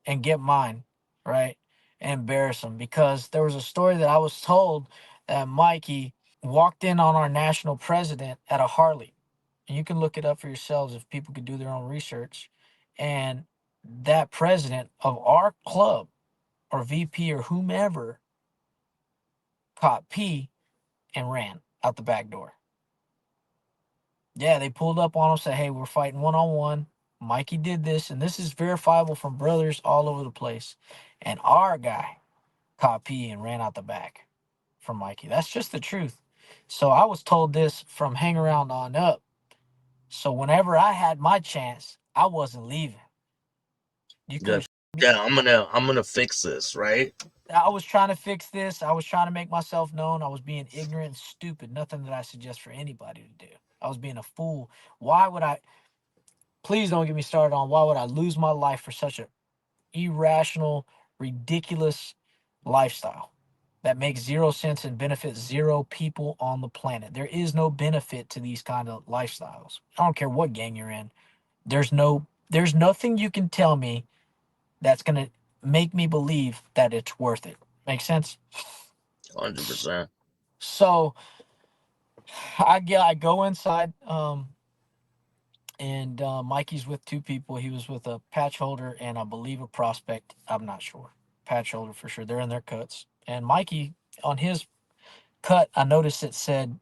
and get mine, right? And embarrass him because there was a story that I was told that Mikey walked in on our national president at a Harley. And you can look it up for yourselves if people could do their own research. And that president of our club or VP or whomever caught P and ran out the back door. Yeah, they pulled up on him, said, "Hey, we're fighting one on one. Mikey did this, and this is verifiable from brothers all over the place." And our guy caught P and ran out the back from Mikey. That's just the truth. So I was told this from hang around on up. So whenever I had my chance, I wasn't leaving. You could yeah, have me. yeah, I'm gonna fix this, right? I was trying to fix this. I was trying to make myself known. I was being ignorant and stupid. Nothing that I suggest for anybody to do. I was being a fool. Why would I? Please don't get me started on why would I lose my life for such a irrational, ridiculous lifestyle that makes zero sense and benefits zero people on the planet. There is no benefit to these kind of lifestyles. I don't care what gang you're in. There's nothing you can tell me that's gonna make me believe that it's worth it. Make sense? 100%. So I go inside. And Mikey's with two people. He was with a patch holder and I believe a prospect. I'm not sure. Patch holder for sure. They're in their cuts. And Mikey, on his cut, I noticed it said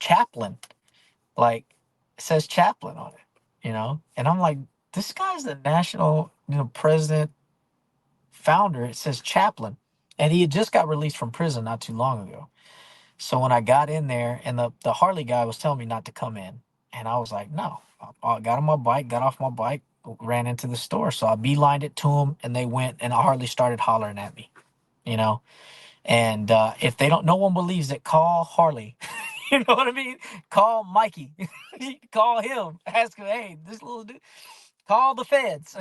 chaplain. Like it says chaplain on it, you know? And I'm like, this guy's the national, president, founder. It says chaplain. And he had just got released from prison not too long ago. So when I got in there and the Harley guy was telling me not to come in, and I was like, no. I got on my bike, got off my bike, ran into the store. So I beelined it to him, and they went, and Harley started hollering at me, you know. And if they don't, no one believes it. Call Harley. You know what I mean? Call Mikey. Call him. Ask him, hey, this little dude. Call the feds.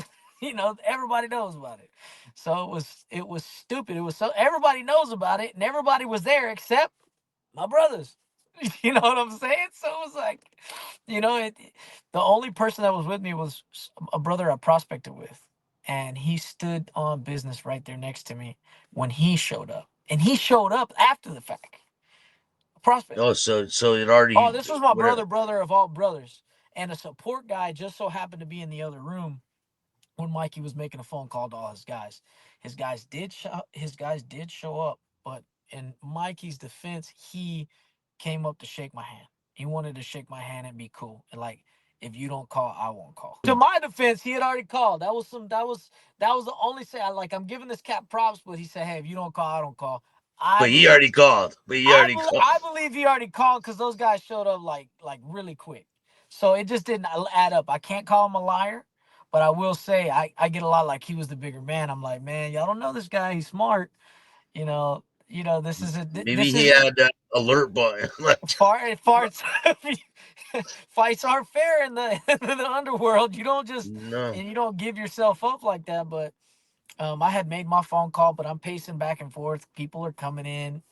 Everybody knows about it. So it was stupid. It was so everybody knows about it, and everybody was there except my brothers. You know what I'm saying? So it was like, the only person that was with me was a brother I prospected with, and he stood on business right there next to me when he showed up, and he showed up after the fact. Prospect. Oh, so it Oh, already this was my whatever. brother of all brothers, and a support guy just so happened to be in the other room when Mikey was making a phone call to all his guys. His guys did show up, but in Mikey's defense, he came up to shake my hand. He wanted to shake my hand and be cool. And like, if you don't call, I won't call. To my defense, he had already called. That was the only say I like. I'm giving this cat props, but he said, "Hey, if you don't call, I don't call." I But he believe already called. But he already called. I believe he already called because those guys showed up like really quick. So it just didn't add up. I can't call him a liar, but I will say I get a lot like he was the bigger man. I'm like, man, y'all don't know this guy. He's smart. This is Maybe he had that alert button. Like, farts. Fights aren't fair in the in the underworld. You don't just no. and you don't give yourself up like that. But I had made my phone call, but I'm pacing back and forth. People are coming in.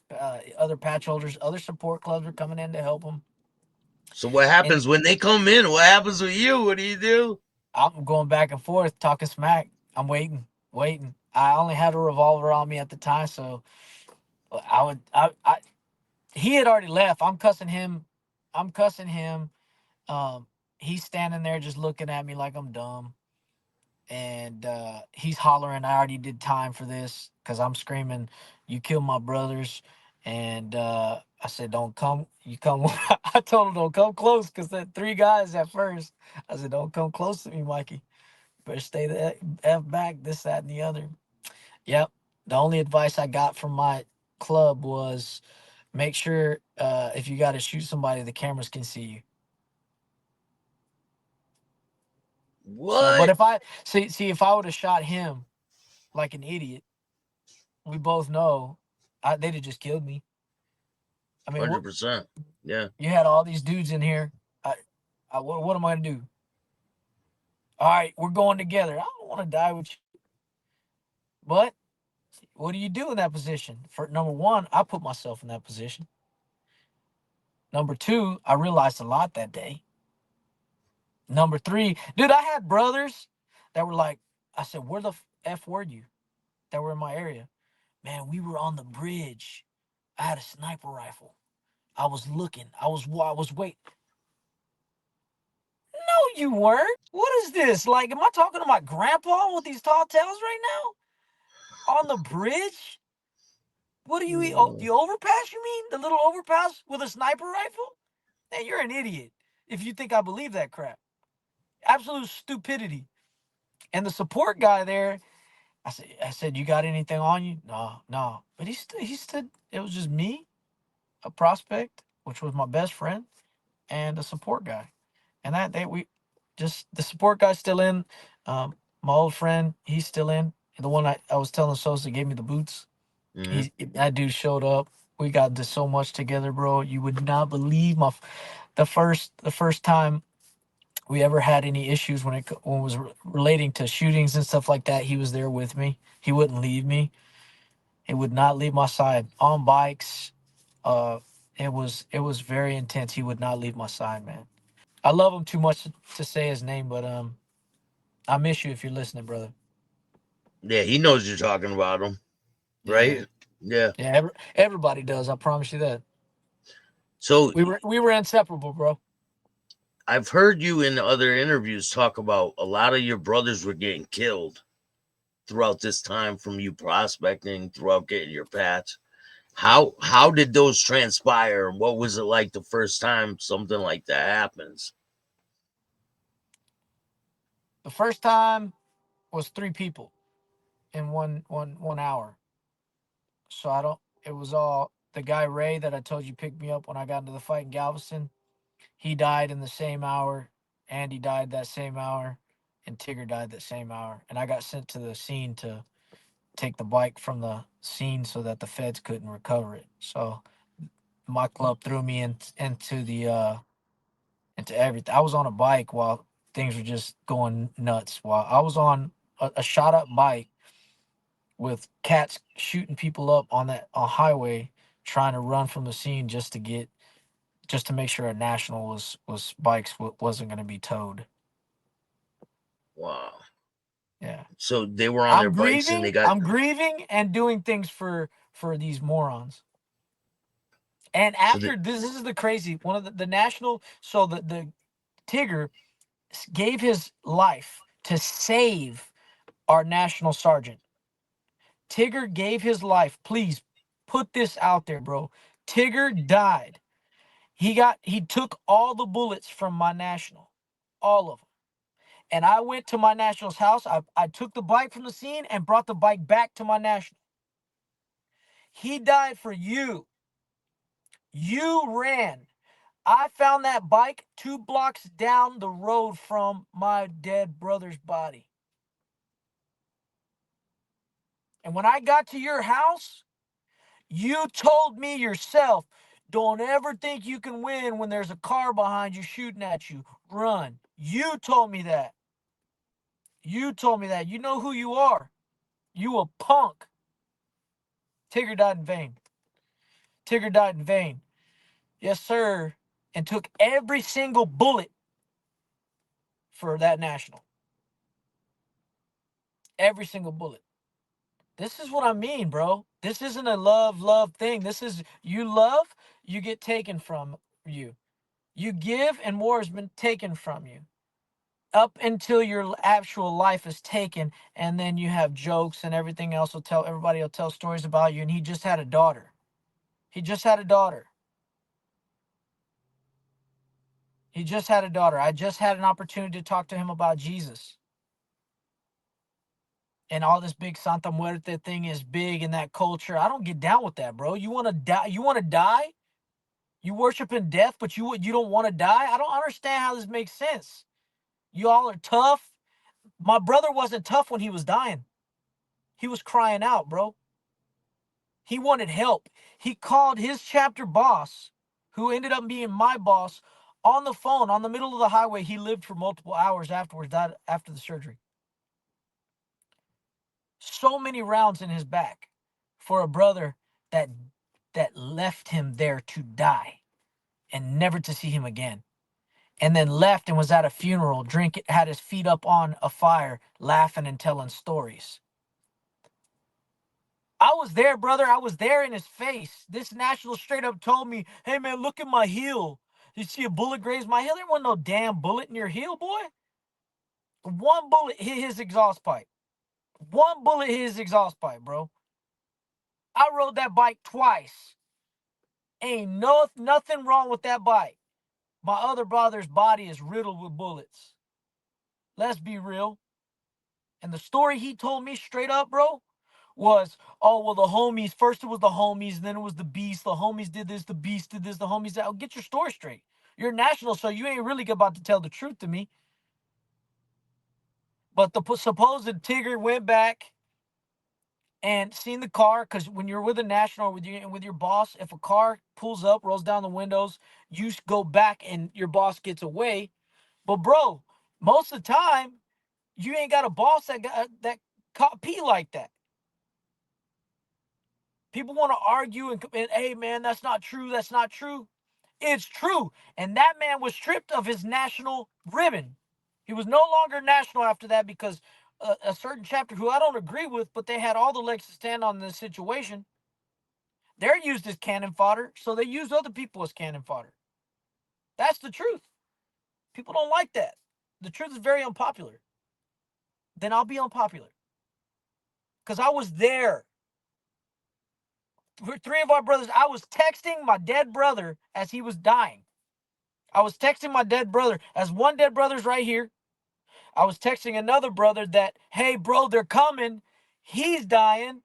Other patch holders, other support clubs are coming in to help them. So what And happens when they come in? What happens with you? What do you do? I'm going back and forth, talking smack. I'm waiting, waiting. I only had a revolver on me at the time, so I would. He had already left. I'm cussing him. I'm cussing him. Um, he's standing there just looking at me like I'm dumb. And he's hollering, I already did time for this because I'm screaming, you killed my brothers. And I said, don't come. You come. I told him, don't come close because that three guys at first. I said, don't come close to me, Mikey. Better stay the F back, this, that, and the other. Yep. The only advice I got from my club was make sure if you got to shoot somebody, the cameras can see you. So, but What? if I see if I would have shot him like an idiot, we both know they'd have just killed me. I mean, what 100%. Yeah. you had all these dudes in here. What am I gonna do? All right, we're going together. I don't want to die with you. But what do you do in that position? For number one, I put myself in that position. Number two, I realized a lot that day. Number three, dude, I had brothers that were like, I said, where the f were you? That were in my area. Man, we were on the bridge. I had a sniper rifle. I was looking. I was waiting. No, you weren't. What is this? Like, am I talking to my grandpa with these tall tales right now? On the bridge? What do you eat? Oh, No. the overpass, you mean? The little overpass with a sniper rifle? Man, you're an idiot if you think I believe that crap. Absolute stupidity. And the support guy there, I said, you got anything on you? No, no. But he stood, it was just me, a prospect, which was my best friend, and a support guy. And that they we just the support guy's still in. My old friend, he's still in. The one I was telling Sosa gave me the boots. Mm-hmm. That dude showed up. We got into so much together, bro. You would not believe the first time we ever had any issues when it was relating to shootings and stuff like that. He was there with me. He wouldn't leave me. He would not leave my side on bikes. Uh, it was very intense. He would not leave my side, man. I love him too much to say his name, but I miss you if you're listening, brother. Yeah, he knows you're talking about him, Yeah, right? Yeah. yeah. Everybody does. I promise you that. So We were inseparable, bro. I've heard you in other interviews talk about a lot of your brothers were getting killed throughout this time from you prospecting, throughout getting your patch. How did those transpire? What was it like the first time something like that happens? The first time was three people in one hour. So I don't. It was all the guy Ray that I told you picked me up when I got into the fight in Galveston. He died in the same hour. Andy died that same hour, and Tigger died that same hour. And I got sent to the scene to take the bike from the scene so that the feds couldn't recover it. So my club threw me into everything. I was on a bike while things were just going nuts. While I was on a shot up bike with cats shooting people up on that on highway, trying to run from the scene just to make sure a national was bikes wasn't going to be towed. Wow. Yeah, So they were on their I'm bikes and they grieving. got I'm grieving and doing things for these morons. And so they, after this is the crazy one of the national. So the Tigger gave his life to save our national sergeant. Tigger gave his life. Please put this out there, bro. Tigger died. He took all the bullets from my national, all of them. And I went to my national's house. I took the bike from the scene and brought the bike back to my national. He died for you. You ran. I found that bike 2 blocks down the road from my dead brother's body. And when I got to your house, you told me yourself, don't ever think you can win when there's a car behind you shooting at you. Run. You told me that. You told me that. You know who you are. You a punk. Tigger died in vain. Tigger died in vain. Yes, sir. And took every single bullet for that national. Every single bullet. This is what I mean, bro. This isn't a love thing. This is you love, you get taken from you. You give, and more has been taken from you. Up until your actual life is taken, and then you have jokes and everything else. Everybody will tell stories about you. And he just had a daughter. He just had a daughter. He just had a daughter. I just had an opportunity to talk to him about Jesus. And all this big Santa Muerte thing is big in that culture. I don't get down with that, bro. You want to die? You want to die? You worship in death, but you don't want to die? I don't understand how this makes sense. You all are tough. My brother wasn't tough when he was dying. He was crying out, bro. He wanted help. He called his chapter boss, who ended up being my boss, on the phone on the middle of the highway. He lived for multiple hours afterwards, died after the surgery. So many rounds in his back for a brother that left him there to die and never to see him again. And then left and was at a funeral, had his feet up on a fire, laughing and telling stories. I was there, brother. I was there in his face. This national straight up told me, hey, man, look at my heel. You see a bullet graze my heel? There wasn't no damn bullet in your heel, boy. One bullet hit his exhaust pipe. One bullet hit his exhaust pipe, bro. I rode that bike twice. Ain't nothing wrong with that bike. My other brother's body is riddled with bullets. Let's be real. And the story he told me straight up, bro, was, oh, well, the homies, first it was the homies, then it was the beast. The homies did this, the beast did this, the homies did that. Oh, get your story straight. You're national, so you ain't really about to tell the truth to me. But the supposed Tigger went back and seen the car, because when you're with a national, with your boss, if a car pulls up, rolls down the windows, you go back and your boss gets away. But bro, most of the time, you ain't got a boss that caught pee like that. People want to argue and hey man, that's not true. That's not true. It's true. And that man was stripped of his national ribbon. He was no longer national after that because a certain chapter who I don't agree with, but they had all the legs to stand on this situation. They're used as cannon fodder, so they use other people as cannon fodder. That's the truth. People don't like that. The truth is very unpopular. Then I'll be unpopular. Because I was there. Three of our brothers, I was texting my dead brother as he was dying. I was texting my dead brother, as one dead brother's right here. I was texting another brother that, hey, bro, they're coming. He's dying.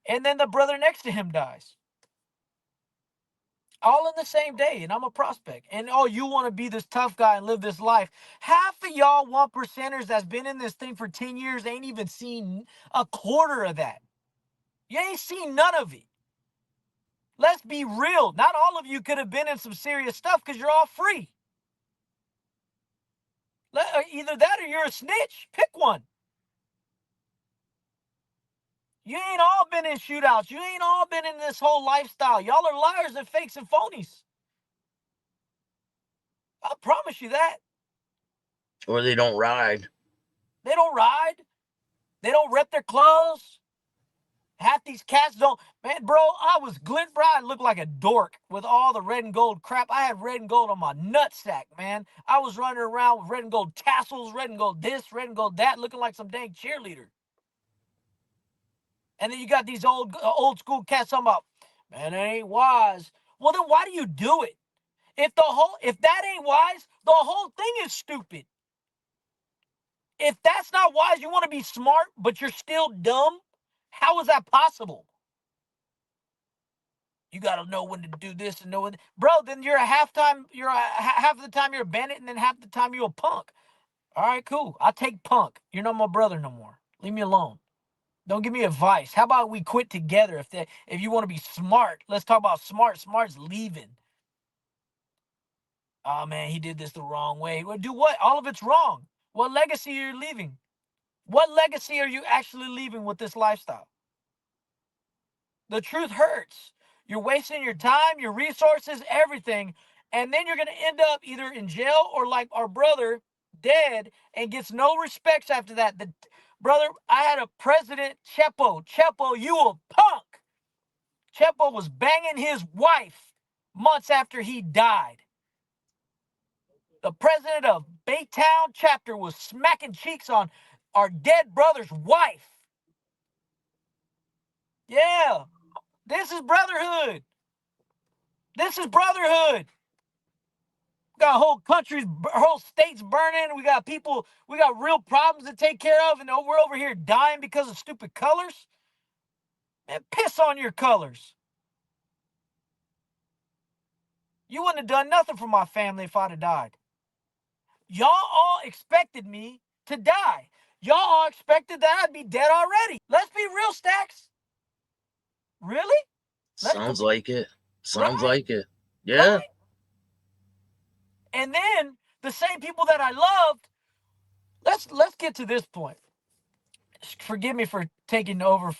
And then the brother next to him dies. All in the same day, and I'm a prospect. And, oh, you want to be this tough guy and live this life. Half of y'all 1%ers that's been in this thing for 10 years ain't even seen a quarter of that. You ain't seen none of it. Let's be real. Not all of you could have been in some serious stuff because you're all free. Either that or you're a snitch. Pick one. You ain't all been in shootouts. You ain't all been in this whole lifestyle. Y'all are liars and fakes and phonies. I promise you that. Or they don't ride. They don't ride. They don't rep their clothes. Half these cats don't. Man, bro, I was glint, bro. I looked like a dork with all the red and gold crap. I had red and gold on my nutsack, man. I was running around with red and gold tassels, red and gold this, red and gold that, looking like some dang cheerleader. And then you got these old school cats talking about, man, it ain't wise. Well, then why do you do it? If that ain't wise, the whole thing is stupid. If that's not wise, you want to be smart, but you're still dumb? How is that possible? You got to know when to do this and know when. Bro, then half of the time you're a bandit, and then half the time you're a punk. All right, cool. I'll take punk. You're not my brother no more. Leave me alone. Don't give me advice. How about we quit together? If you want to be smart, let's talk about smart. Smart's leaving. Oh man, he did this the wrong way. Well, do what? All of it's wrong. What legacy are you leaving? What legacy are you actually leaving with this lifestyle? The truth hurts. You're wasting your time, your resources, everything, and then you're going to end up either in jail or like our brother, dead, and gets no respects after that. Brother, I had a president, Chepo. Chepo, you a punk. Chepo was banging his wife months after he died. The president of Baytown chapter was smacking cheeks on our dead brother's wife. Yeah, this is brotherhood. This is brotherhood. We got whole countries, whole states burning. We got people, we got real problems to take care of, and we're over here dying because of stupid colors. Man, piss on your colors. You wouldn't have done nothing for my family if I'd have died. Y'all all expected me to die. Y'all all expected that I'd be dead already. Let's be real, Stacks. Really? Sounds like it. Sounds Right? like it. Yeah. Right? And then the same people that I loved, let's get to this point. Forgive me for taking over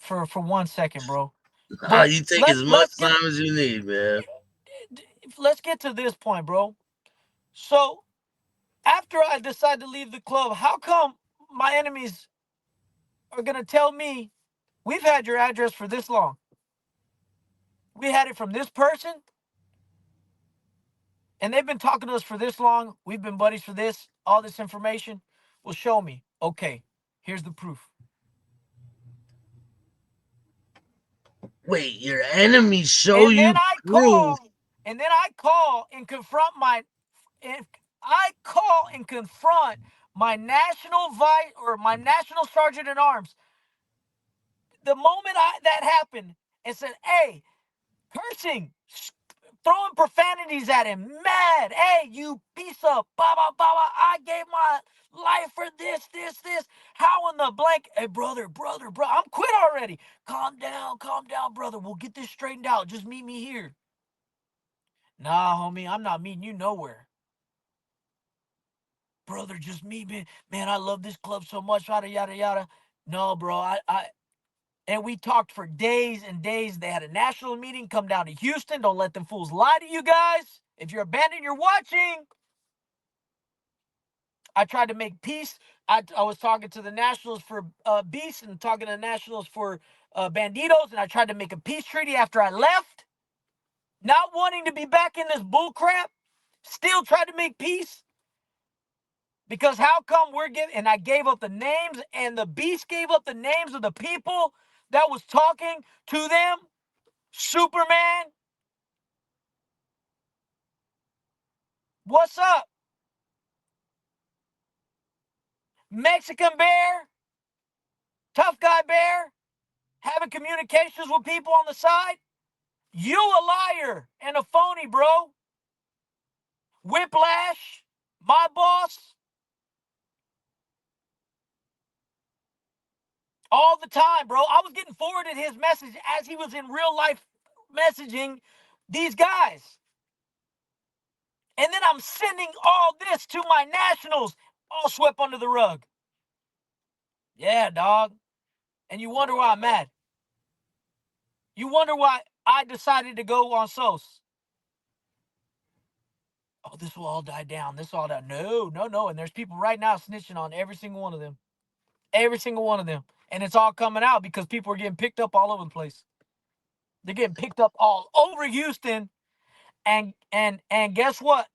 for 1 second, bro. Nah, But you take as much let's time as you need, man. get to this point, bro. So after I decide to leave the club, how come my enemies are gonna tell me, we've had your address for this long? We had it from this person, and they've been talking to us for this long. We've been buddies for this, all this information. Well, show me. Okay, here's the proof. Wait, your enemies show And then you I proof. call, and confront my national vice or my national sergeant at arms. The moment that happened, and said, "Hey," cursing, throwing profanities at him, mad. "Hey, you piece of baba baba! I gave my life for this, this, this. How in the blank? Hey, brother, I'm quit already. Calm down, brother. We'll get this straightened out. Just meet me here." Nah, homie, I'm not meeting you nowhere. Brother, just meet me. Man, I love this club so much. Yada yada yada. No, bro, and we talked for days and days. They had a national meeting. Come down to Houston. Don't let them fools lie to you guys. If you're a bandit, you're watching. I tried to make peace. I was talking to the Nationals for Beast and talking to the Nationals for Bandidos, and I tried to make a peace treaty after I left. Not wanting to be back in this bull crap. Still tried to make peace. Because how come and I gave up the names, and the Beast gave up the names of the people that was talking to them? Superman, what's up? Mexican Bear, Tough Guy Bear, having communications with people on the side? You a liar and a phony, bro. Whiplash, my boss, all the time, bro. I was getting forwarded his message as he was in real life messaging these guys. And then I'm sending all this to my nationals, all swept under the rug. Yeah, dog. And you wonder why I'm mad. You wonder why I decided to go on SOS. Oh, this will all die down. This will all die. No, no, no. And there's people right now snitching on every single one of them. Every single one of them. And it's all coming out because people are getting picked up all over the place. They're getting picked up all over Houston. And guess what?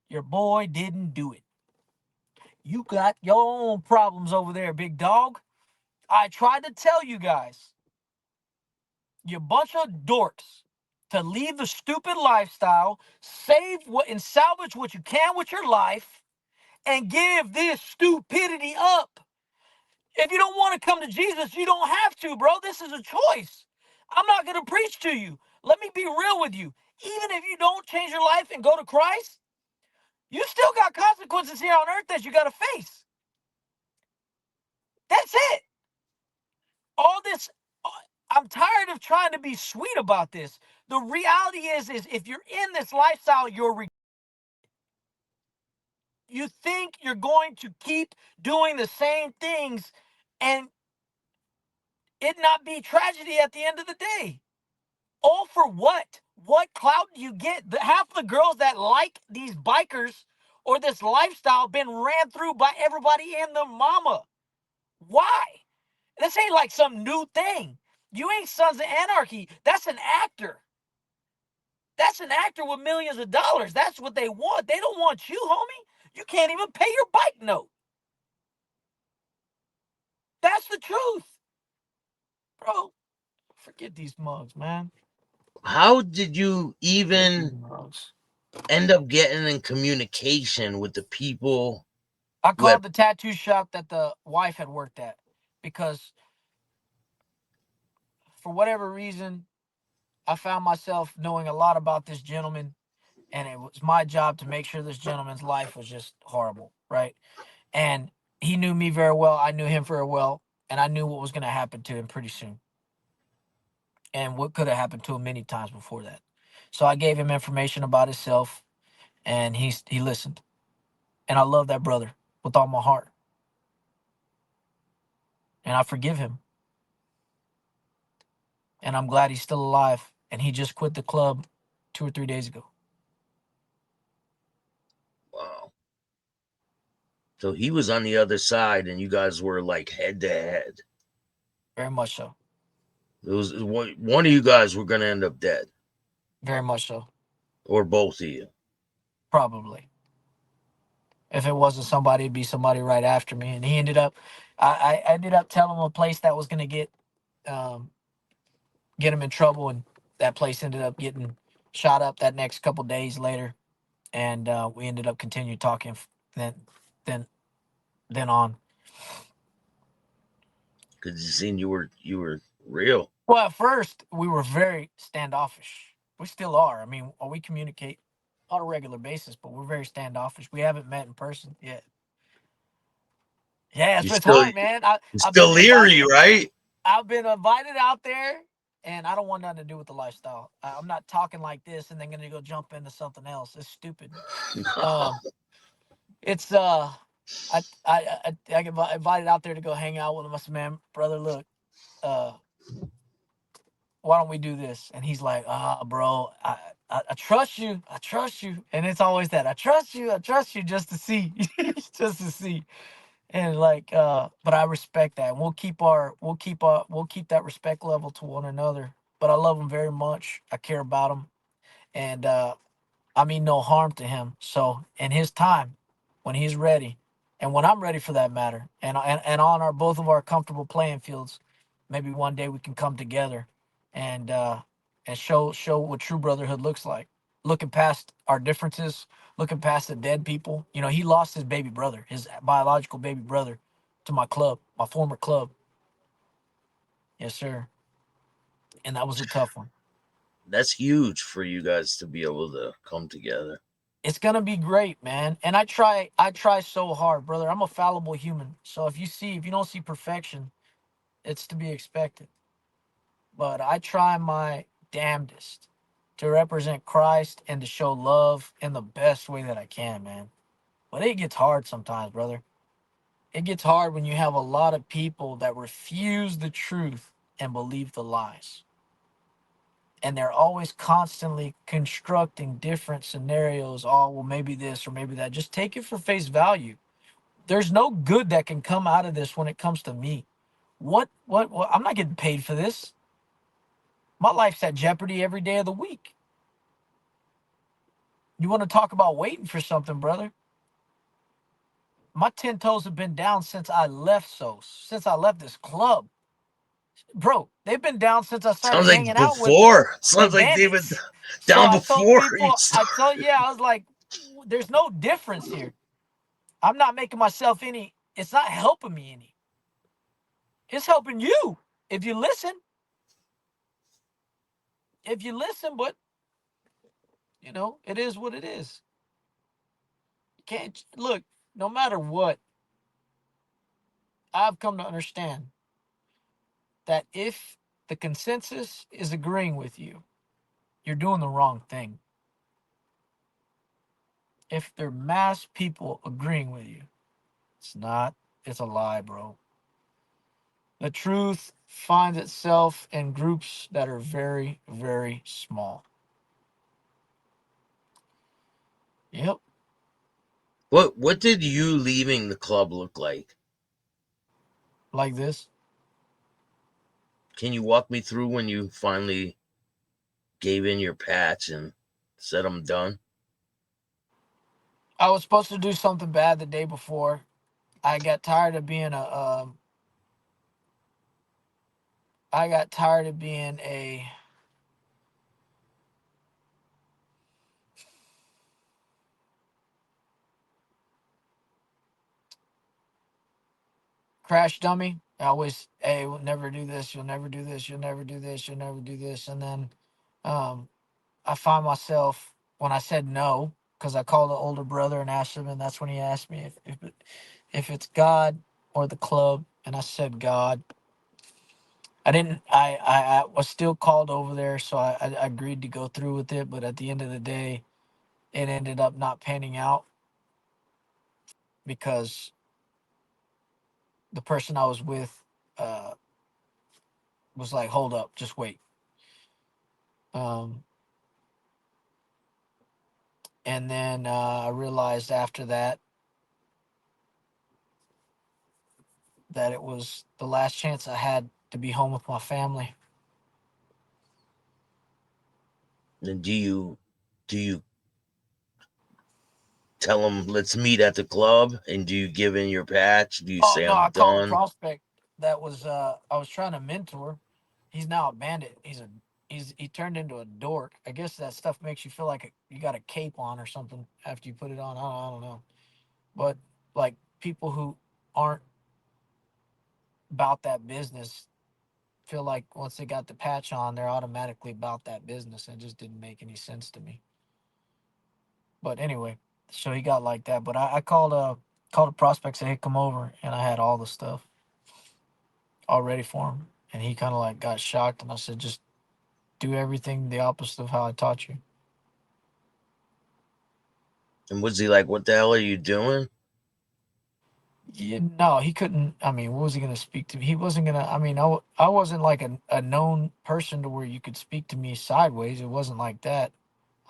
Your boy didn't do it. You got your own problems over there, big dog. I tried to tell you guys. You bunch of dorks. to leave the stupid lifestyle, save what and salvage what you can with your life, and give this stupidity up. If you don't want to come to Jesus, you don't have to, bro. This is a choice. I'm not going to preach to you. Let me be real with you. Even if you don't change your life and go to Christ, you still got consequences here on earth that you got to face. That's it. All this, I'm tired of trying to be sweet about this. The reality is if you're in this lifestyle, you think you're going to keep doing the same things and it not be tragedy at the end of the day. All for what? What clout do you get? Half the girls that like these bikers or this lifestyle been ran through by everybody and their mama. Why? This ain't like some new thing. You ain't Sons of Anarchy. That's an actor. That's an actor with millions of dollars. That's what they want. They don't want you, homie. You can't even pay your bike note. That's the truth. Bro, forget these mugs, man. How did you even Mugs. end up getting in communication with the people I who had? called the tattoo shop that the wife had worked at because for whatever reason, I found myself knowing a lot about this gentleman, and it was my job to make sure this gentleman's life was just horrible, right? And he knew me very well. I knew him very well, and I knew what was going to happen to him pretty soon, and what could have happened to him many times before that. So I gave him information about himself, and he listened, and I love that brother with all my heart, and I forgive him, and I'm glad he's still alive, and he just quit the club 2 or 3 days ago. Wow. So he was on the other side, and you guys were like head to head. Very much so. It was one of you guys were going to end up dead, Very much so. or both of you. Probably. If it wasn't somebody, it'd be somebody right after me. And he ended up, I ended up telling him a place that was gonna um, get him in trouble, and that place ended up getting shot up that next couple days later, and we ended up continuing talking then, then, then on. Because you seen you were real. Well, at first we were very standoffish. We still are. I mean, we communicate on a regular basis, but we're very standoffish. We haven't met in person yet. Yeah, You it's still hard, man. you I've still been invited. leery, right? I've been invited out there, and I don't want nothing to do with the lifestyle. I'm not talking like this and then gonna go jump into something else. It's stupid. No. Um, it's I get invited out there to go hang out with him. I said, man, brother, look, uh, why don't we do this? And he's like, bro, I trust you, I trust you, and it's always that I trust you, just to see, just to see. And like but I respect that, and we'll keep that respect level to one another. But I love him very much. I care about him, and I mean no harm to him. So in his time, when he's ready, and when I'm ready for that matter, and on our both of our comfortable playing fields, maybe one day we can come together and show what true brotherhood looks like. Looking past our differences, looking past the dead people. You know, he lost his baby brother, his biological baby brother, to my club, my former club. Yes, sir. And that was a tough one. That's huge for you guys to be able to come together. It's gonna be great, man. And I try so hard, brother. I'm a fallible human. So if you don't see perfection, it's to be expected. But I try my damnedest to represent Christ and to show love in the best way that I can, man. But it gets hard sometimes, brother. It gets hard when you have a lot of people that refuse the truth and believe the lies. And they're always constantly constructing different scenarios. Oh, well, maybe this or maybe that. Just take it for face value. There's no good that can come out of this when it comes to me. What? I'm not getting paid for this. My life's at jeopardy every day of the week. You want to talk about waiting for something, brother? My 10 toes have been down since I left since I left this club. Bro, they've been down since I started Sounds like hanging out with before. the Sounds like they've been bandits. So down I told before you people, started. I was like, there's no difference here. I'm not making myself any, it's not helping me any. It's helping you if you listen. If you listen, but it is what it is. You can't look, no matter what, I've come to understand that if the consensus is agreeing with you, you're doing the wrong thing. If there are mass people agreeing with you, it's not, it's a lie, bro. The truth finds itself in groups that are very, very small. Yep, What did you leaving the club look like? like this. Can you walk me through when you finally gave in your patch and said I'm done? I was supposed to do something bad the day before. I got tired of being I got tired of being a crash dummy. I always, hey, we'll never do this. You'll never do this. You'll never do this. You'll never do this. And then, um, I find myself when I said no, because I called the older brother and asked him, and that's when he asked me if it's God or the club, and I said God. I didn't. I was still called over there, so I agreed to go through with it. But at the end of the day, it ended up not panning out because the person I was with uh, was like, "Hold up, just wait." Um, and then I realized after that it was the last chance I had to be home with my family. And do you tell them let's meet at the club? And do you give in your patch? Do you Oh say no, I'm I called a done? prospect that was I was trying to mentor. He's now a bandit. He turned into a dork. I guess that stuff makes you feel like you got a cape on or something after you put it on. I don't know. But like people who aren't about that business feel like once they got the patch on, they're automatically about that business. And it just didn't make any sense to me. But anyway, so he got like that. But I called a prospect, said, "Hey, come over," and I had all the stuff all ready for him. And he kind of like got shocked, and I said, "Just do everything the opposite of how I taught you." And was he like, what the hell are you doing? Yeah, no, he couldn't. I mean, what was he going to speak to me? He wasn't going to. I mean, I wasn't like a known person to where you could speak to me sideways. It wasn't like that.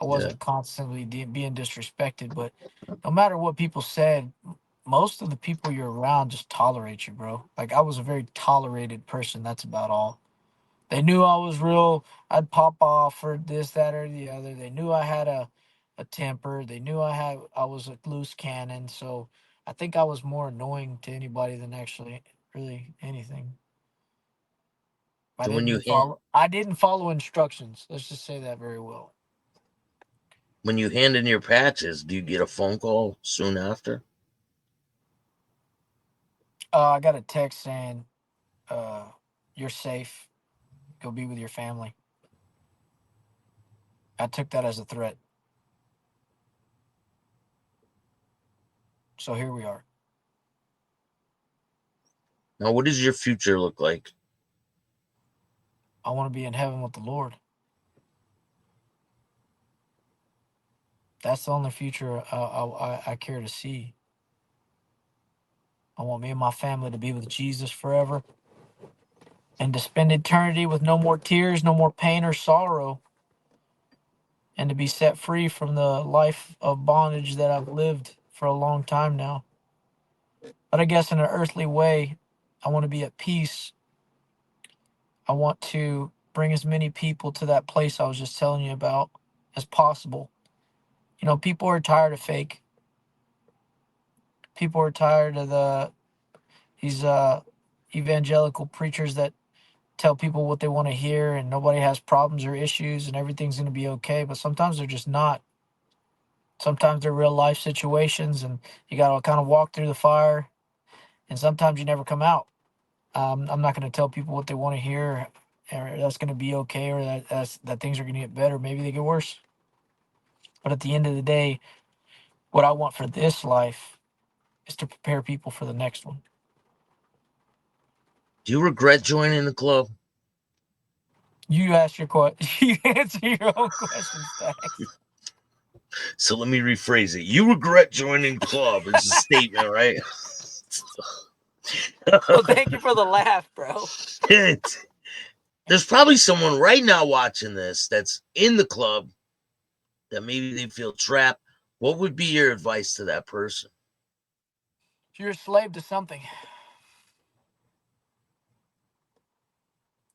I Yeah. wasn't constantly being disrespected, but no matter what people said, most of the people you're around just tolerate you, bro. Like I was a very tolerated person. That's about all. They knew I was real. I'd pop off for this, that, or the other. They knew I had a temper. They knew I was a loose cannon. So I think I was more annoying to anybody than actually really anything. So I didn't follow instructions. Let's just say that very well. when you hand in your patches, do you get a phone call soon after? I got a text saying, uh, "You're safe. Go be with your family." I took that as a threat. So here we are. Now, what does your future look like? I want to be in heaven with the Lord. That's the only future I care to see. I want me and my family to be with Jesus forever and to spend eternity with no more tears, no more pain or sorrow, and to be set free from the life of bondage that I've lived for a long time now. But I guess in an earthly way, I want to be at peace. I want to bring as many people to that place I was just telling you about as possible. People are tired of fake. People are tired of these evangelical preachers that tell people what they want to hear, and nobody has problems or issues, and everything's going to be okay. But sometimes they're just not. Sometimes they're real life situations, and you got to kind of walk through the fire, and sometimes you never come out. I'm not going to tell people what they want to hear, or that's going to be okay, or that things are going to get better. Maybe they get worse. But at the end of the day, what I want for this life is to prepare people for the next one. Do you regret joining the club? You ask your question. You answer your own question, Stacks. So let me rephrase it. You regret joining the club is a statement, right? Well, thank you for the laugh, bro. There's probably someone right now watching this that's in the club that maybe they feel trapped. What would be your advice to that person? You're a slave to something.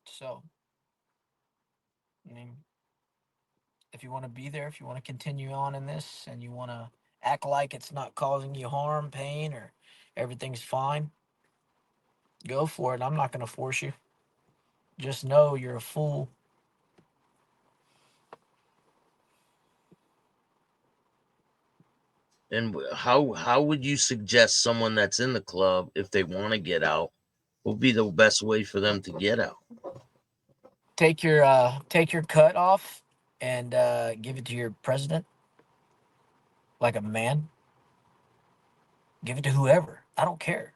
So, I mean, if you want to be there, if you want to continue on in this, and you want to act like it's not causing you harm, pain, or everything's fine, go for it. I'm not going to force you. Just know you're a fool. And how would you suggest someone that's in the club, if they want to get out, what would be the best way for them to get out? Take your cut off and give it to your president like a man. Give it to whoever. I don't care.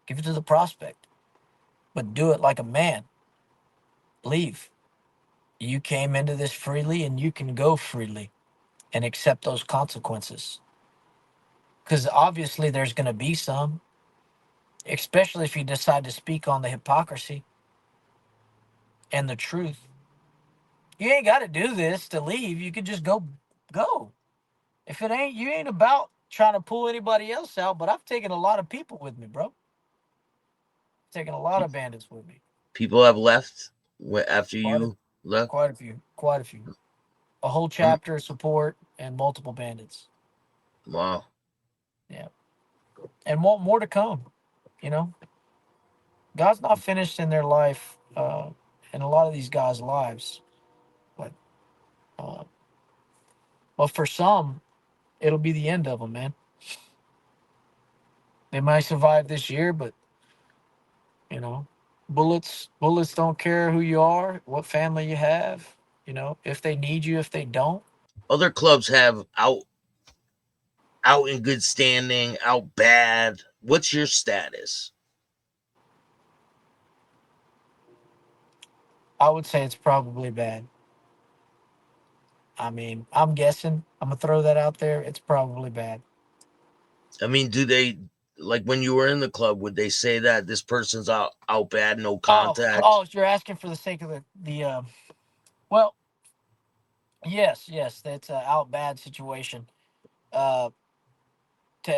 Give it to the prospect, but do it like a man. Leave. You came into this freely, and you can go freely and accept those consequences. Because obviously there's going to be some, especially if you decide to speak on the hypocrisy and the truth. You ain't got to do this to leave. You could just go. If it ain't, you ain't about trying to pull anybody else out. But I've taken a lot of people with me, bro. Taken a lot of bandits with me. People have left after Quite a, you left. quite a few. Quite a few. A whole Hmm. chapter of support and multiple bandits. Wow. Yeah, and more to come. You know, God's not finished in their life, in a lot of these guys' lives, but uh, but for some, it'll be the end of them, man. They might survive this year, but you know, bullets don't care who you are, what family you have. You know, if they need you, if they don't. Other clubs have out in good standing, out bad. What's your status? I would say it's probably bad. I mean, I'm guessing. I'm gonna throw that out there. It's probably bad. I mean, do they, like when you were in the club, would they say that this person's out bad, no contact? Oh, you're asking for the sake of the. Well, yes, that's a out bad situation. Uh,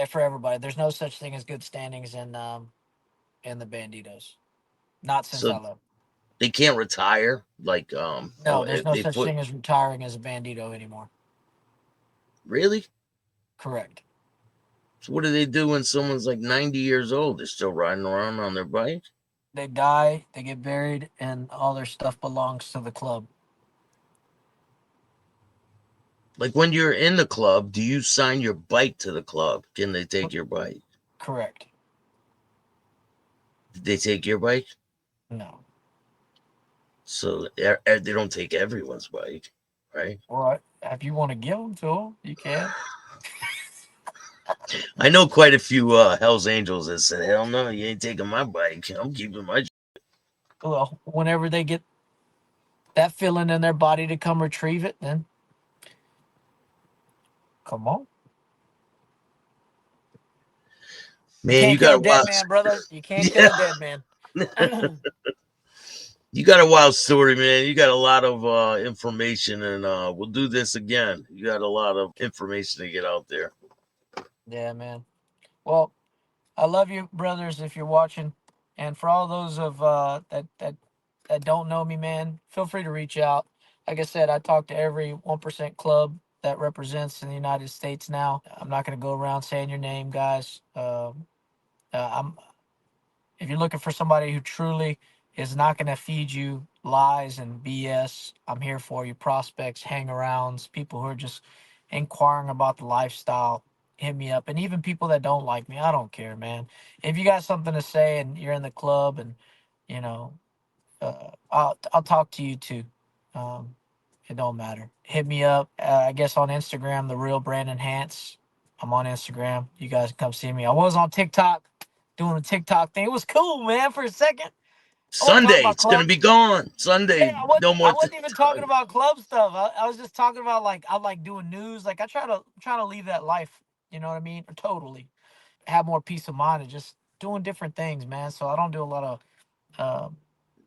for everybody, there's no such thing as good standings in the Bandidos. Not since I So left. they can't retire. Like No, there's if no they such put thing as retiring as a Bandito anymore. really. Correct. So what do they do when someone's like 90 years old? They're still riding around on their bike. They die, they get buried, and all their stuff belongs to the club. Like when you're in the club, do you sign your bike to the club? Can they take your bike? Correct. Did they take your bike? No. So they don't take everyone's bike, right? Well, if you want to give them to them, you can. I know quite a few Hell's Angels that said, "Hell no, you ain't taking my bike. I'm keeping my." Well, whenever they get that feeling in their body to come retrieve it, then come on. You Man, can't you kill got a a dead wild, man, brother. You can't kill yeah, a dead man. you got a wild story, man. You got a lot of information, and we'll do this again. You got a lot of information to get out there. Yeah, man. Well, I love you, brothers, if you're watching, and for all those of that don't know me, man, feel free to reach out. Like I said, I talk to every 1% club that represents in the United States now. I'm not going to go around saying your name, guys. I'm If you're looking for somebody who truly is not going to feed you lies and BS. I'm here for you, prospects, hang-arounds, people who are just inquiring about the lifestyle. Hit me up, and even people that don't like me, I don't care, man. If you got something to say and you're in the club, and you know, I'll talk to you too. Um, it don't matter. Hit me up. I guess on Instagram, the real Brandon Hantz. I'm on Instagram. You guys can come see me. I was on TikTok doing the TikTok thing. It was cool, man. For a second, I wasn't talking Sunday, about it's gonna club. be gone. Sunday, Yeah, no I more wasn't even talking TikTok. about club stuff. I was just talking about like I like doing news. Like trying to leave that life. You know what I mean? Totally have more peace of mind and just doing different things, man. So I don't do a lot of.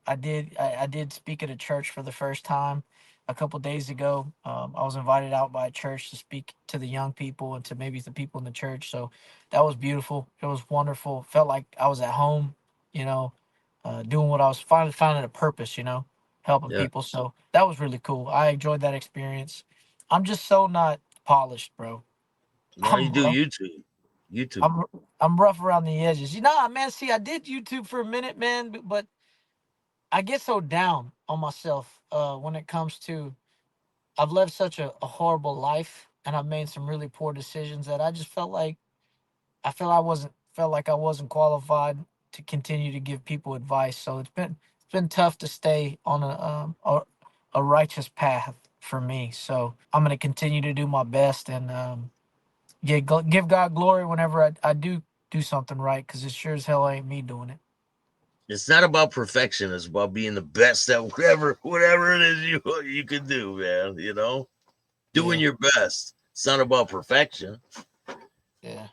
I did speak at a church for the first time a couple days ago. I was invited out by a church to speak to the young people and to maybe the people in the church. So that was beautiful. It was wonderful. Felt like I was at home, you know, doing what I was finally finding a purpose, helping Yeah, people. So that was really cool. I enjoyed that experience. I'm just so not polished, bro. no, you I'm do rough. YouTube. YouTube. I'm I'm rough around the edges. Man. See, I did YouTube for a minute, man, but I get so down on myself when it comes to I've lived such a horrible life and I've made some really poor decisions that I just felt like I wasn't qualified to continue to give people advice. So it's been tough to stay on a righteous path for me. So I'm gonna continue to do my best and give God glory whenever I do something right, because it sure as hell ain't me doing it. It's not about perfection. It's about being the best at whatever it is you can do, man. Doing Yeah, your best. It's not about perfection. yeah.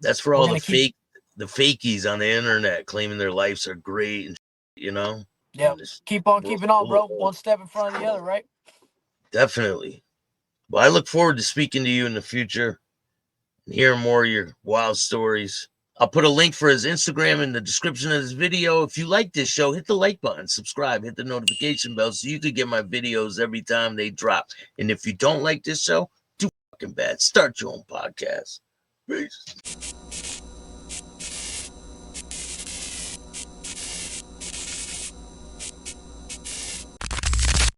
That's for We're all the gonna keep. the fakies on the internet claiming their lives are great and you know. Yep. And this Keep on world's keeping on, full of bro. hope. One step in front of the other, right? Definitely. Well, I look forward to speaking to you in the future and hearing more of your wild stories. I'll put a link for his Instagram in the description of this video. If you like this show, hit the like button, subscribe, hit the notification bell so you can get my videos every time they drop. And if you don't like this show, too fucking bad. Start your own podcast. Peace.